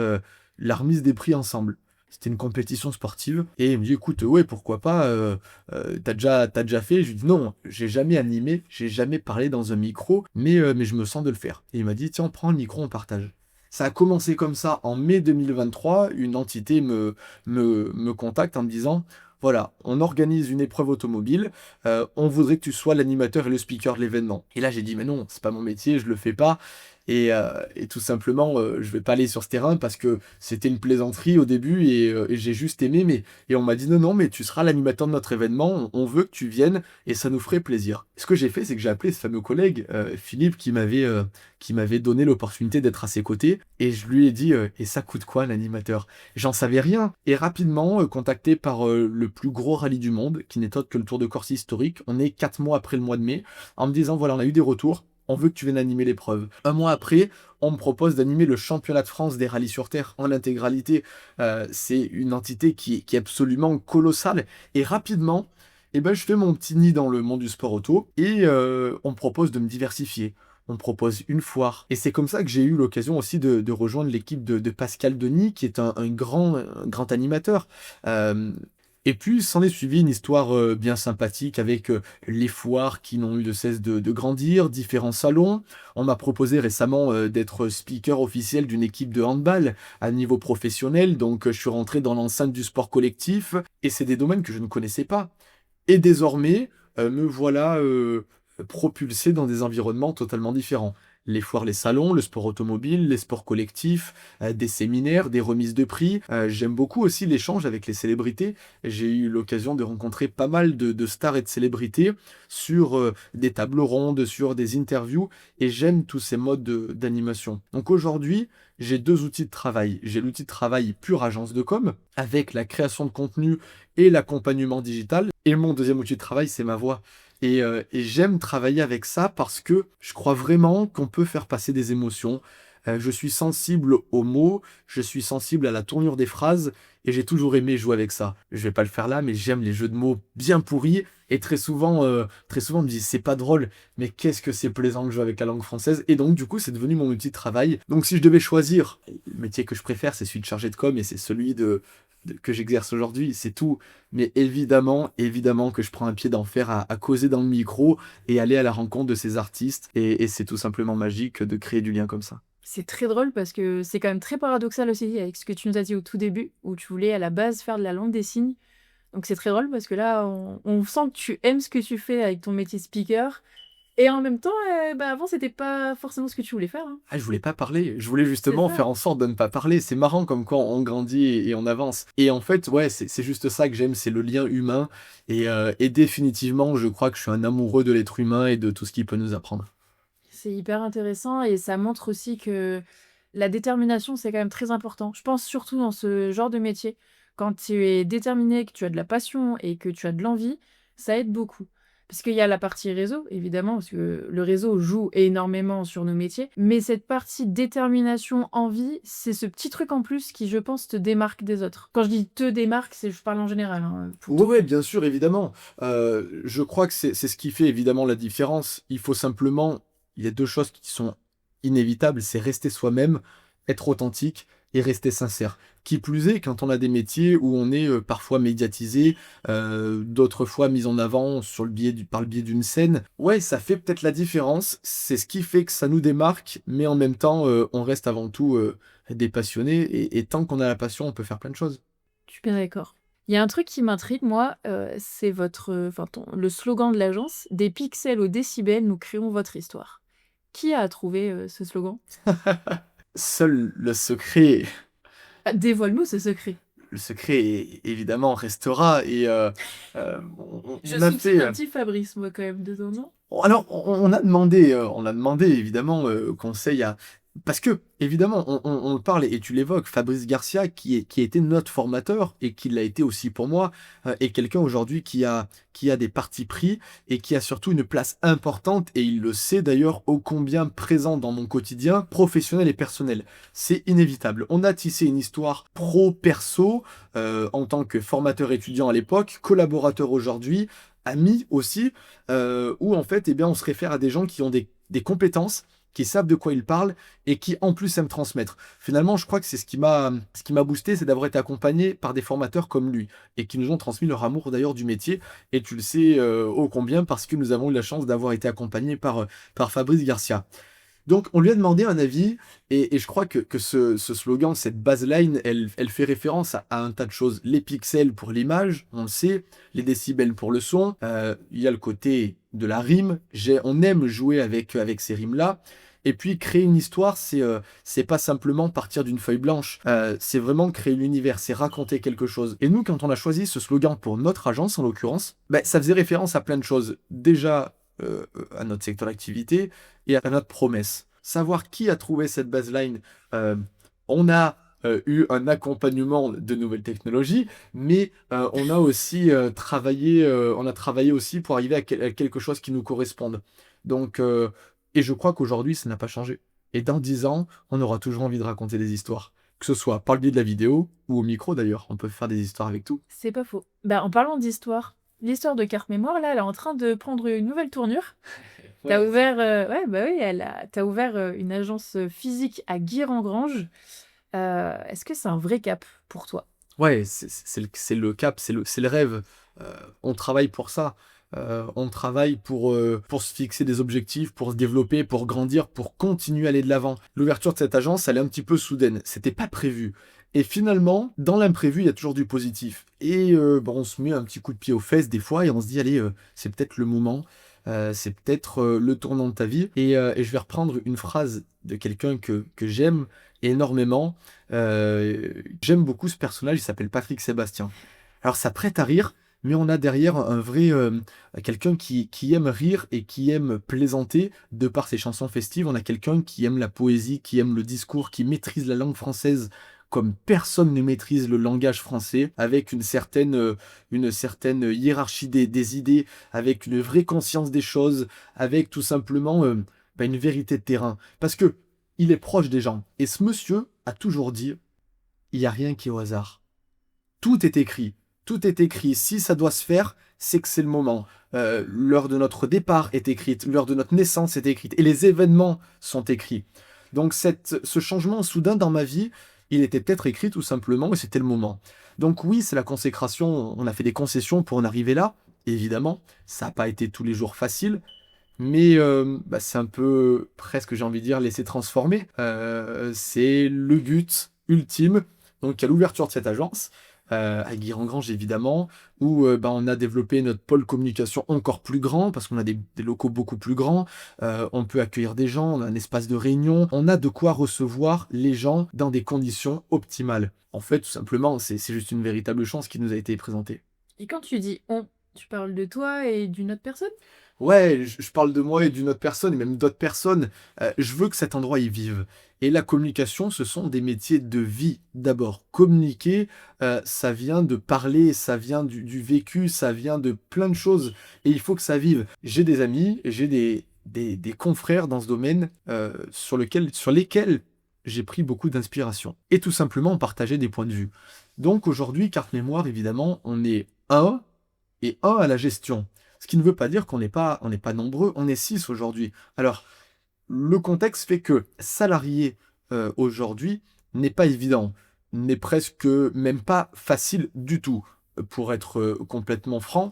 la remise des prix ensemble. C'était une compétition sportive. Et il me dit, écoute, ouais, pourquoi pas, t'as déjà fait? Je lui dis, non, j'ai jamais animé, j'ai jamais parlé dans un micro, mais je me sens de le faire. Et il m'a dit, tiens, prends le micro, on partage. Ça a commencé comme ça en mai 2023. Une entité me contacte en me disant, voilà, on organise une épreuve automobile, on voudrait que tu sois l'animateur et le speaker de l'événement. Et là, j'ai dit, mais non, c'est pas mon métier, je le fais pas. Et tout simplement, je vais pas aller sur ce terrain parce que c'était une plaisanterie au début et j'ai juste aimé. Et on m'a dit non, non, mais tu seras l'animateur de notre événement. On veut que tu viennes et ça nous ferait plaisir. Ce que j'ai fait, c'est que j'ai appelé ce fameux collègue, Philippe, qui m'avait donné l'opportunité d'être à ses côtés. Et je lui ai dit, et ça coûte quoi l'animateur? J'en savais rien. Et rapidement, contacté par le plus gros rallye du monde, qui n'est autre que le Tour de Corse historique, on est 4 mois après le mois de mai, en me disant voilà, on a eu des retours. On veut que tu viennes animer l'épreuve. Un mois après, on me propose d'animer le championnat de France des rallyes sur Terre en intégralité. C'est une entité qui est absolument colossale. Et rapidement, eh ben, je fais mon petit nid dans le monde du sport auto et on me propose de me diversifier. On me propose une foire. Et c'est comme ça que j'ai eu l'occasion aussi de rejoindre l'équipe de Pascal Denis, qui est un grand animateur. Et puis, s'en est suivi une histoire bien sympathique avec les foires qui n'ont eu de cesse de grandir, différents salons. On m'a proposé récemment d'être speaker officiel d'une équipe de handball à niveau professionnel, donc je suis rentré dans l'enceinte du sport collectif, et c'est des domaines que je ne connaissais pas. Et désormais, me voilà propulsé dans des environnements totalement différents. Les foires, les salons, le sport automobile, les sports collectifs, des séminaires, des remises de prix. J'aime beaucoup aussi l'échange avec les célébrités. J'ai eu l'occasion de rencontrer pas mal de stars et de célébrités sur des tables rondes, sur des interviews, et j'aime tous ces modes d'animation. Donc aujourd'hui, j'ai deux outils de travail. J'ai l'outil de travail pure agence de com, avec la création de contenu et l'accompagnement digital. Et mon deuxième outil de travail, c'est ma voix. Et j'aime travailler avec ça parce que je crois vraiment qu'on peut faire passer des émotions, Je suis sensible aux mots, je suis sensible à la tournure des phrases et j'ai toujours aimé jouer avec ça. Je vais pas le faire là, mais j'aime les jeux de mots bien pourris et très souvent on me dit c'est pas drôle, mais qu'est-ce que c'est plaisant de jouer avec la langue française. Et donc du coup c'est devenu mon outil de travail. Donc si je devais choisir, le métier que je préfère c'est celui de chargé de com et c'est celui que j'exerce aujourd'hui, c'est tout. Mais évidemment que je prends un pied d'enfer à causer dans le micro et aller à la rencontre de ces artistes. Et c'est tout simplement magique de créer du lien comme ça. C'est très drôle parce que c'est quand même très paradoxal aussi avec ce que tu nous as dit au tout début, où tu voulais à la base faire de la langue des signes. Donc c'est très drôle parce que là, on sent que tu aimes ce que tu fais avec ton métier speaker. Et en même temps, avant, c'était pas forcément ce que tu voulais faire, hein. Ah, je voulais pas parler, je voulais C'est justement ça. faire en sorte de ne pas parler. C'est marrant comme quand on grandit et on avance. Et en fait, ouais, c'est juste ça que j'aime, c'est le lien humain. Et définitivement, je crois que je suis un amoureux de l'être humain et de tout ce qu'il peut nous apprendre. C'est hyper intéressant et ça montre aussi que la détermination, c'est quand même très important. Je pense surtout dans ce genre de métier. Quand tu es déterminé, que tu as de la passion et que tu as de l'envie, ça aide beaucoup. Parce qu'il y a la partie réseau, évidemment, parce que le réseau joue énormément sur nos métiers. Mais cette partie détermination, envie, c'est ce petit truc en plus qui, je pense, te démarque des autres. Quand je dis te démarque, je parle en général, hein, pour Ouais, tout. ouais, bien sûr, évidemment. Je crois que c'est ce qui fait évidemment la différence. Il faut simplement, il y a deux choses qui sont inévitables, c'est rester soi-même, être authentique et rester sincère. Qui plus est, quand on a des métiers où on est parfois médiatisé, d'autres fois mis en avant par le biais d'une scène, ouais, ça fait peut-être la différence. C'est ce qui fait que ça nous démarque, mais en même temps, on reste avant tout des passionnés. Et tant qu'on a la passion, on peut faire plein de choses. Je suis bien d'accord. Il y a un truc qui m'intrigue, moi, c'est le slogan de l'agence: «Des pixels au décibel, nous créons votre histoire». Qui a trouvé, ce slogan? Seul le secret Ah, dévoile-nous ce secret. Le secret, évidemment, restera Je on a fait, soupçonne un petit Fabrice, moi, quand même, dedans, non? alors, on a demandé évidemment conseil à. Parce que, évidemment, on le parle et tu l'évoques, Fabrice Garcia, qui a été notre formateur et qui l'a été aussi pour moi, est quelqu'un aujourd'hui qui a des partis pris et qui a surtout une place importante, et il le sait d'ailleurs, ô combien présent dans mon quotidien professionnel et personnel. C'est inévitable. On a tissé une histoire pro-perso en tant que formateur étudiant à l'époque, collaborateur aujourd'hui, ami aussi, où en fait, eh bien, on se réfère à des gens qui ont des compétences, qui savent de quoi ils parlent et qui en plus aiment transmettre. Finalement, je crois que c'est ce qui m'a boosté, c'est d'avoir été accompagné par des formateurs comme lui et qui nous ont transmis leur amour d'ailleurs du métier. Et tu le sais ô combien parce que nous avons eu la chance d'avoir été accompagnés par Fabrice Garcia. Donc, on lui a demandé un avis, et je crois que ce slogan, cette baseline, elle fait référence à un tas de choses. Les pixels pour l'image, on le sait, les décibels pour le son, il y a le côté de la rime, on aime jouer avec ces rimes-là, et puis créer une histoire, c'est pas simplement partir d'une feuille blanche, c'est vraiment créer l'univers, c'est raconter quelque chose. Et nous, quand on a choisi ce slogan pour notre agence, en l'occurrence, ça faisait référence à plein de choses. Déjà, à notre secteur d'activité, et à notre promesse. Savoir qui a trouvé cette baseline, on a eu un accompagnement de nouvelles technologies, mais on a travaillé aussi pour arriver à quelque chose qui nous corresponde. Donc, et je crois qu'aujourd'hui, ça n'a pas changé. Et dans 10 ans, on aura toujours envie de raconter des histoires. Que ce soit par le biais de la vidéo ou au micro d'ailleurs, on peut faire des histoires avec tout. C'est pas faux. En parlant d'histoire, l'histoire de Carte Mémoire, là, elle est en train de prendre une nouvelle tournure. T'as Ouais. ouvert, ouais, bah oui, t'as ouvert une agence physique à Guire-en-Grange. Est-ce que c'est un vrai cap pour toi? Ouais, c'est le cap, c'est le rêve. On travaille pour ça. On travaille pour se fixer des objectifs, pour se développer, pour grandir, pour continuer à aller de l'avant. L'ouverture de cette agence, elle est un petit peu soudaine. C'était pas prévu. Et finalement, dans l'imprévu, il y a toujours du positif. Et on se met un petit coup de pied aux fesses des fois et on se dit, allez, c'est peut-être le moment. C'est peut-être le tournant de ta vie. Et je vais reprendre une phrase de quelqu'un que j'aime énormément. J'aime beaucoup ce personnage, il s'appelle Patrick Sébastien. Alors ça prête à rire, mais on a derrière un vrai quelqu'un qui aime rire et qui aime plaisanter de par ses chansons festives. On a quelqu'un qui aime la poésie, qui aime le discours, qui maîtrise la langue française comme personne ne maîtrise le langage français, avec une certaine hiérarchie des idées, avec une vraie conscience des choses, avec tout simplement une vérité de terrain. Parce que il est proche des gens. Et ce monsieur a toujours dit, il n'y a rien qui est au hasard. Tout est écrit. Tout est écrit. Si ça doit se faire, c'est que c'est le moment. L'heure de notre départ est écrite. L'heure de notre naissance est écrite. Et les événements sont écrits. Donc ce changement soudain dans ma vie, il était peut-être écrit tout simplement et c'était le moment. Donc oui, c'est la consécration. On a fait des concessions pour en arriver là. Évidemment, ça n'a pas été tous les jours facile. Mais c'est un peu, presque j'ai envie de dire, laisser transformer. C'est le but ultime. Donc à l'ouverture de cette agence, à Guiran-Grange évidemment, où on a développé notre pôle communication encore plus grand, parce qu'on a des locaux beaucoup plus grands, on peut accueillir des gens, on a un espace de réunion, on a de quoi recevoir les gens dans des conditions optimales. En fait, tout simplement, c'est juste une véritable chance qui nous a été présentée. Et quand tu dis on, tu parles de toi et d'une autre personne? Ouais, je parle de moi et d'une autre personne, et même d'autres personnes. Je veux que cet endroit y vive. Et la communication, ce sont des métiers de vie d'abord. Communiquer, ça vient de parler, ça vient du vécu, ça vient de plein de choses. Et il faut que ça vive. J'ai des amis, j'ai des confrères dans ce domaine sur lesquels j'ai pris beaucoup d'inspiration. Et tout simplement partager des points de vue. Donc aujourd'hui, carte mémoire, évidemment, on est un et un à la gestion. Ce qui ne veut pas dire qu'on n'est pas nombreux, on est 6 aujourd'hui. Alors, le contexte fait que salarié aujourd'hui n'est pas évident, n'est presque même pas facile du tout, pour être complètement franc.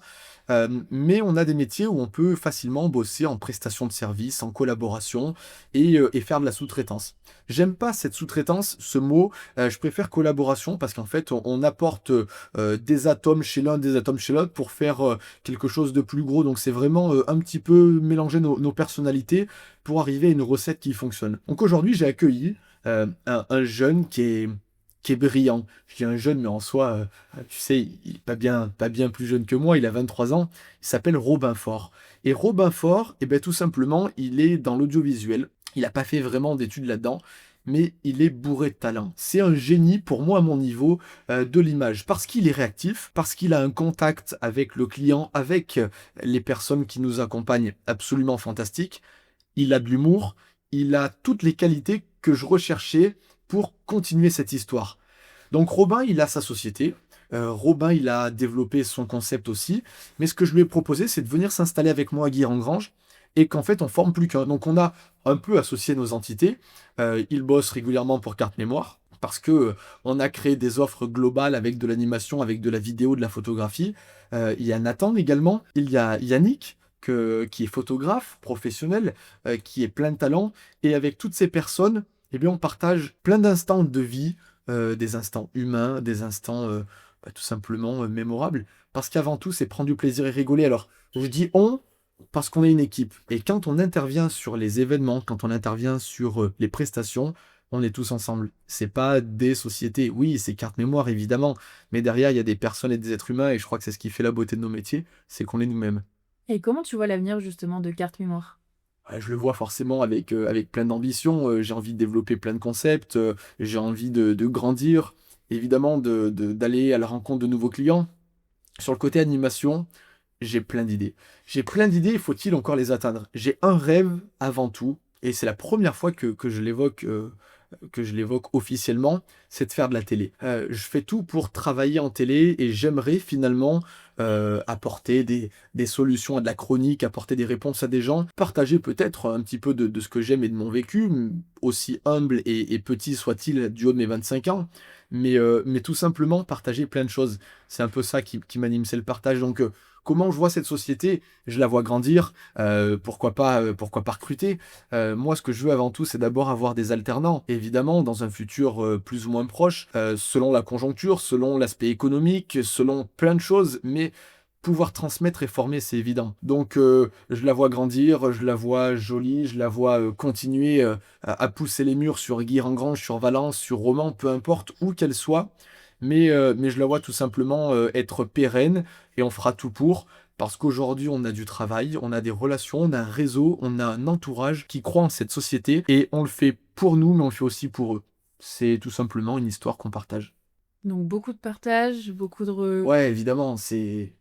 Mais on a des métiers où on peut facilement bosser en prestation de service, en collaboration et faire de la sous-traitance. J'aime pas cette sous-traitance, ce mot. Je préfère collaboration parce qu'en fait, on apporte des atomes chez l'un, des atomes chez l'autre pour faire quelque chose de plus gros. Donc c'est vraiment un petit peu mélanger nos personnalités pour arriver à une recette qui fonctionne. Donc aujourd'hui, j'ai accueilli un jeune qui est brillant. Je dis un jeune, mais en soi, tu sais, il est pas bien plus jeune que moi, il a 23 ans. Il s'appelle Robin Faure. Et Robin Faure, eh ben, tout simplement, il est dans l'audiovisuel. Il n'a pas fait vraiment d'études là-dedans, mais il est bourré de talent. C'est un génie, pour moi, à mon niveau, de l'image. Parce qu'il est réactif, parce qu'il a un contact avec le client, avec les personnes qui nous accompagnent absolument fantastique. Il a de l'humour, il a toutes les qualités que je recherchais pour continuer cette histoire. Donc Robin, il a sa société. Robin, il a développé son concept aussi. Mais ce que je lui ai proposé, c'est de venir s'installer avec moi à Guiran-Grange et qu'en fait, on forme plus qu'un. Donc on a un peu associé nos entités. Il bosse régulièrement pour Carte Mémoire parce que on a créé des offres globales avec de l'animation, avec de la vidéo, de la photographie. Il y a Nathan également. Il y a Yannick qui est photographe professionnel, qui est plein de talent. Et avec toutes ces personnes, eh bien, on partage plein d'instants de vie, des instants humains, des instants tout simplement mémorables. Parce qu'avant tout, c'est prendre du plaisir et rigoler. Alors, je dis on parce qu'on est une équipe. Et quand on intervient sur les événements, quand on intervient sur les prestations, on est tous ensemble. C'est pas des sociétés. Oui, c'est carte mémoire, évidemment. Mais derrière, il y a des personnes et des êtres humains. Et je crois que c'est ce qui fait la beauté de nos métiers, c'est qu'on est nous-mêmes. Et comment tu vois l'avenir justement de carte mémoire? Ouais, je le vois forcément avec plein d'ambition. J'ai envie de développer plein de concepts. J'ai envie de grandir. Évidemment, d'aller à la rencontre de nouveaux clients. Sur le côté animation, j'ai plein d'idées. J'ai plein d'idées, faut-il encore les atteindre? J'ai un rêve avant tout, et c'est la première fois que je l'évoque officiellement, c'est de faire de la télé. Je fais tout pour travailler en télé et j'aimerais finalement apporter des solutions à de la chronique, apporter des réponses à des gens, partager peut-être un petit peu de ce que j'aime et de mon vécu, aussi humble et petit soit-il du haut de mes 25 ans, mais tout simplement partager plein de choses. C'est un peu ça qui m'anime, c'est le partage. Donc, comment je vois cette société? Je la vois grandir. Pourquoi pas recruter? Moi, ce que je veux avant tout, c'est d'abord avoir des alternants. Évidemment, dans un futur plus ou moins proche, selon la conjoncture, selon l'aspect économique, selon plein de choses, mais pouvoir transmettre et former, c'est évident. Donc, je la vois grandir, je la vois jolie, je la vois continuer à pousser les murs sur Guiran-Grange, sur Valence, sur Romans, peu importe où qu'elle soit. Mais je la vois tout simplement être pérenne et on fera tout pour. Parce qu'aujourd'hui, on a du travail, on a des relations, on a un réseau, on a un entourage qui croit en cette société et on le fait pour nous, mais on le fait aussi pour eux. C'est tout simplement une histoire qu'on partage. Donc beaucoup de partage, beaucoup de... Ouais, évidemment, c'est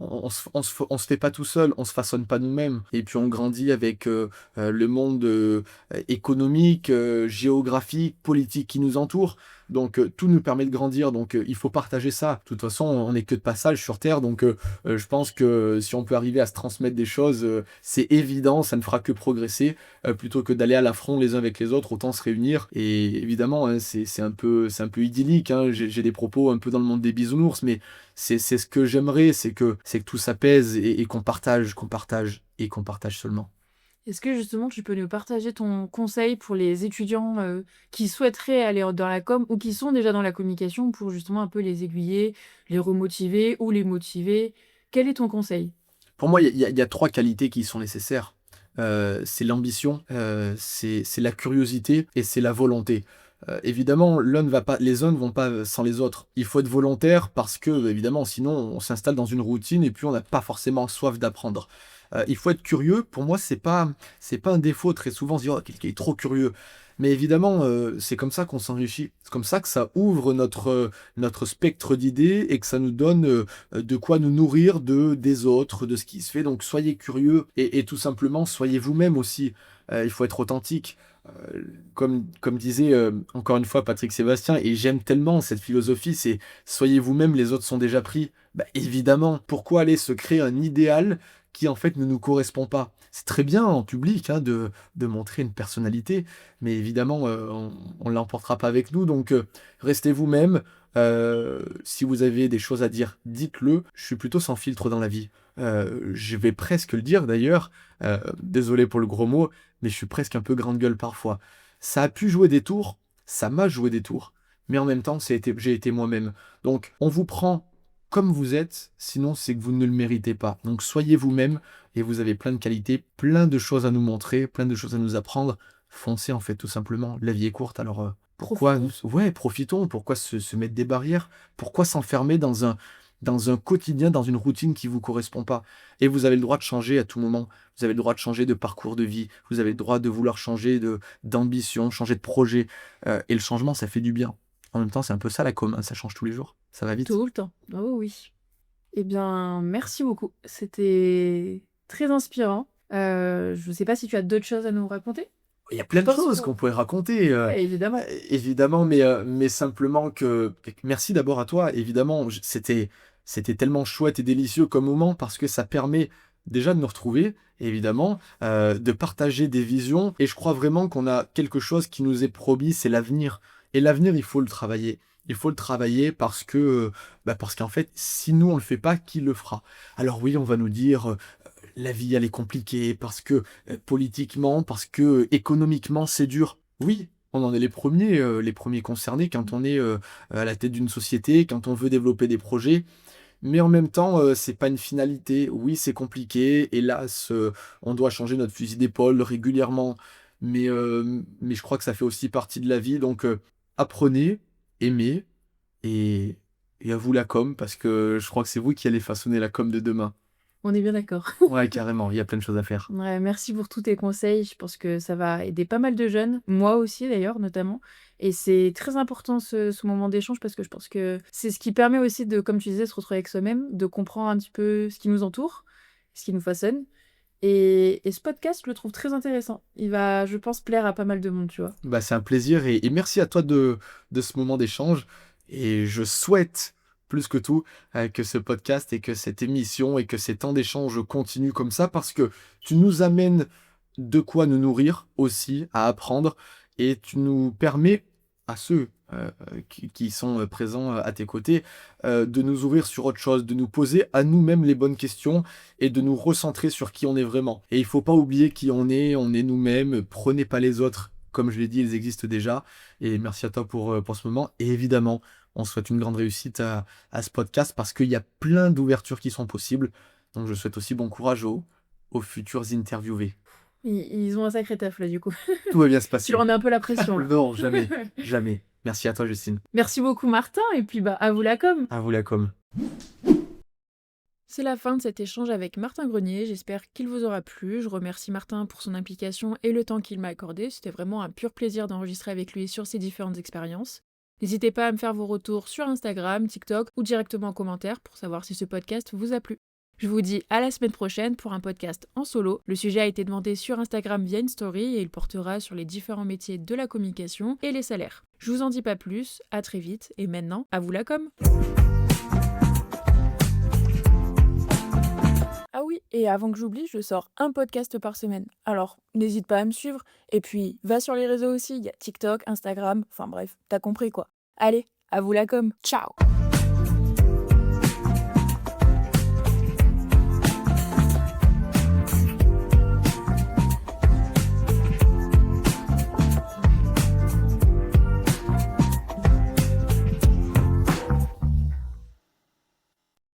on se fait pas tout seul, on se façonne pas nous-mêmes. Et puis on grandit avec le monde économique, géographique, politique qui nous entoure. Donc tout nous permet de grandir. Donc il faut partager ça. De toute façon, on n'est que de passage sur Terre. Donc je pense que si on peut arriver à se transmettre des choses, c'est évident, ça ne fera que progresser. Plutôt que d'aller à l'affront les uns avec les autres, autant se réunir. Et évidemment, hein, c'est un peu idyllique, hein. J'ai des propos un peu dans le monde des bisounours, mais c'est ce que j'aimerais, c'est que tout s'apaise et qu'on partage seulement. Est-ce que justement tu peux nous partager ton conseil pour les étudiants qui souhaiteraient aller dans la com ou qui sont déjà dans la communication pour justement un peu les aiguiller, les remotiver ou les motiver? Quel est ton conseil? Pour moi, il y a 3 qualités qui sont nécessaires. C'est l'ambition, c'est la curiosité et c'est la volonté. Évidemment, les uns ne vont pas sans les autres. Il faut être volontaire parce que, évidemment, sinon on s'installe dans une routine et puis on n'a pas forcément soif d'apprendre. Il faut être curieux. Pour moi, c'est pas un défaut. Très souvent, on se dit: «Oh, quelqu'un est trop curieux». Mais évidemment, c'est comme ça qu'on s'enrichit. C'est comme ça que ça ouvre notre spectre d'idées et que ça nous donne, de quoi nous nourrir des autres, de ce qui se fait. Donc soyez curieux et tout simplement soyez vous-même aussi. Il faut être authentique. Comme disait encore une fois Patrick Sébastien, et j'aime tellement cette philosophie, c'est soyez vous-même, les autres sont déjà pris. Bah, évidemment, pourquoi aller se créer un idéal qui en fait ne nous correspond pas? C'est très bien en public, hein, de montrer une personnalité, mais évidemment, on ne l'emportera pas avec nous. Donc restez vous-même. Si vous avez des choses à dire, dites-le. Je suis plutôt sans filtre dans la vie. Je vais presque le dire d'ailleurs. Désolé pour le gros mot, mais je suis presque un peu grande gueule parfois. Ça a pu jouer des tours, ça m'a joué des tours, mais en même temps, j'ai été moi-même. Donc, on vous prend comme vous êtes, sinon c'est que vous ne le méritez pas. Donc, soyez vous-même et vous avez plein de qualités, plein de choses à nous montrer, plein de choses à nous apprendre. Foncez en fait, tout simplement. La vie est courte, alors pourquoi, Profitons. ouais, profitons. Pourquoi se mettre des barrières? Pourquoi s'enfermer dans un quotidien, dans une routine qui vous correspond pas? Et vous avez le droit de changer à tout moment. Vous avez le droit de changer de parcours de vie. Vous avez le droit de vouloir changer d'ambition, changer de projet. Et le changement, ça fait du bien. En même temps, c'est un peu ça la com, hein, ça change tous les jours. Ça va vite. Tout le temps. Oh oui. Eh bien, merci beaucoup. C'était très inspirant. Je ne sais pas si tu as d'autres choses à nous raconter? Il y a plein Je de pense choses qu'on qu'on pourrait raconter, Ouais, évidemment. évidemment, mais simplement que merci d'abord à toi. Évidemment, c'était tellement chouette et délicieux comme moment parce que ça permet déjà de nous retrouver, évidemment, de partager des visions et je crois vraiment qu'on a quelque chose qui nous est promis, c'est l'avenir et l'avenir, il faut le travailler. Il faut le travailler parce que, parce qu'en fait, si nous on le fait pas, qui le fera? Alors oui, on va nous dire, la vie elle est compliquée parce que politiquement, parce que économiquement c'est dur. Oui, on en est les premiers concernés quand on est à la tête d'une société, quand on veut développer des projets. Mais en même temps, c'est pas une finalité. Oui, c'est compliqué. Hélas, on doit changer notre fusil d'épaule régulièrement. Mais je crois que ça fait aussi partie de la vie. Donc, apprenez, aimez et, et à vous la com, parce que je crois que c'est vous qui allez façonner la com de demain. On est bien d'accord. Ouais, carrément, il y a plein de choses à faire. Ouais, merci pour tous tes conseils. Je pense que ça va aider pas mal de jeunes, moi aussi d'ailleurs, notamment. Et c'est très important ce moment d'échange parce que je pense que c'est ce qui permet aussi de, comme tu disais, se retrouver avec soi-même, de comprendre un petit peu ce qui nous entoure, ce qui nous façonne. Et ce podcast, je le trouve très intéressant. Il va, je pense, plaire à pas mal de monde, tu vois. Bah, c'est un plaisir et merci à toi de ce moment d'échange. Et je souhaite plus que tout que ce podcast et que cette émission et que ces temps d'échange continuent comme ça parce que tu nous amènes de quoi nous nourrir aussi, à apprendre et tu nous permets à ceux qui sont présents à tes côtés de nous ouvrir sur autre chose, de nous poser à nous-mêmes les bonnes questions et de nous recentrer sur qui on est vraiment. Et il faut pas oublier qui on est nous-mêmes, prenez pas les autres, comme je l'ai dit, ils existent déjà. Et merci à toi pour ce moment. Et évidemment, on souhaite une grande réussite à ce podcast parce qu'il y a plein d'ouvertures qui sont possibles. Donc je souhaite aussi bon courage aux futurs interviewés. Ils ont un sacré taf là, du coup. Tout va bien se Tu leur passer. mets un peu la pression, là. Non, jamais, jamais. Merci à toi, Justine. Merci beaucoup, Martin. Et puis, bah, à vous la com. À vous la com. C'est la fin de cet échange avec Martin Grenier, j'espère qu'il vous aura plu. Je remercie Martin pour son implication et le temps qu'il m'a accordé, c'était vraiment un pur plaisir d'enregistrer avec lui sur ses différentes expériences. N'hésitez pas à me faire vos retours sur Instagram, TikTok ou directement en commentaire pour savoir si ce podcast vous a plu. Je vous dis à la semaine prochaine pour un podcast en solo. Le sujet a été demandé sur Instagram via une story et il portera sur les différents métiers de la communication et les salaires. Je vous en dis pas plus, à très vite et maintenant, à vous la com! Ah oui, et avant que j'oublie, je sors un podcast par semaine. Alors, n'hésite pas à me suivre. Et puis, va sur les réseaux aussi, il y a TikTok, Instagram, enfin bref, t'as compris quoi. Allez, à vous la com. Ciao!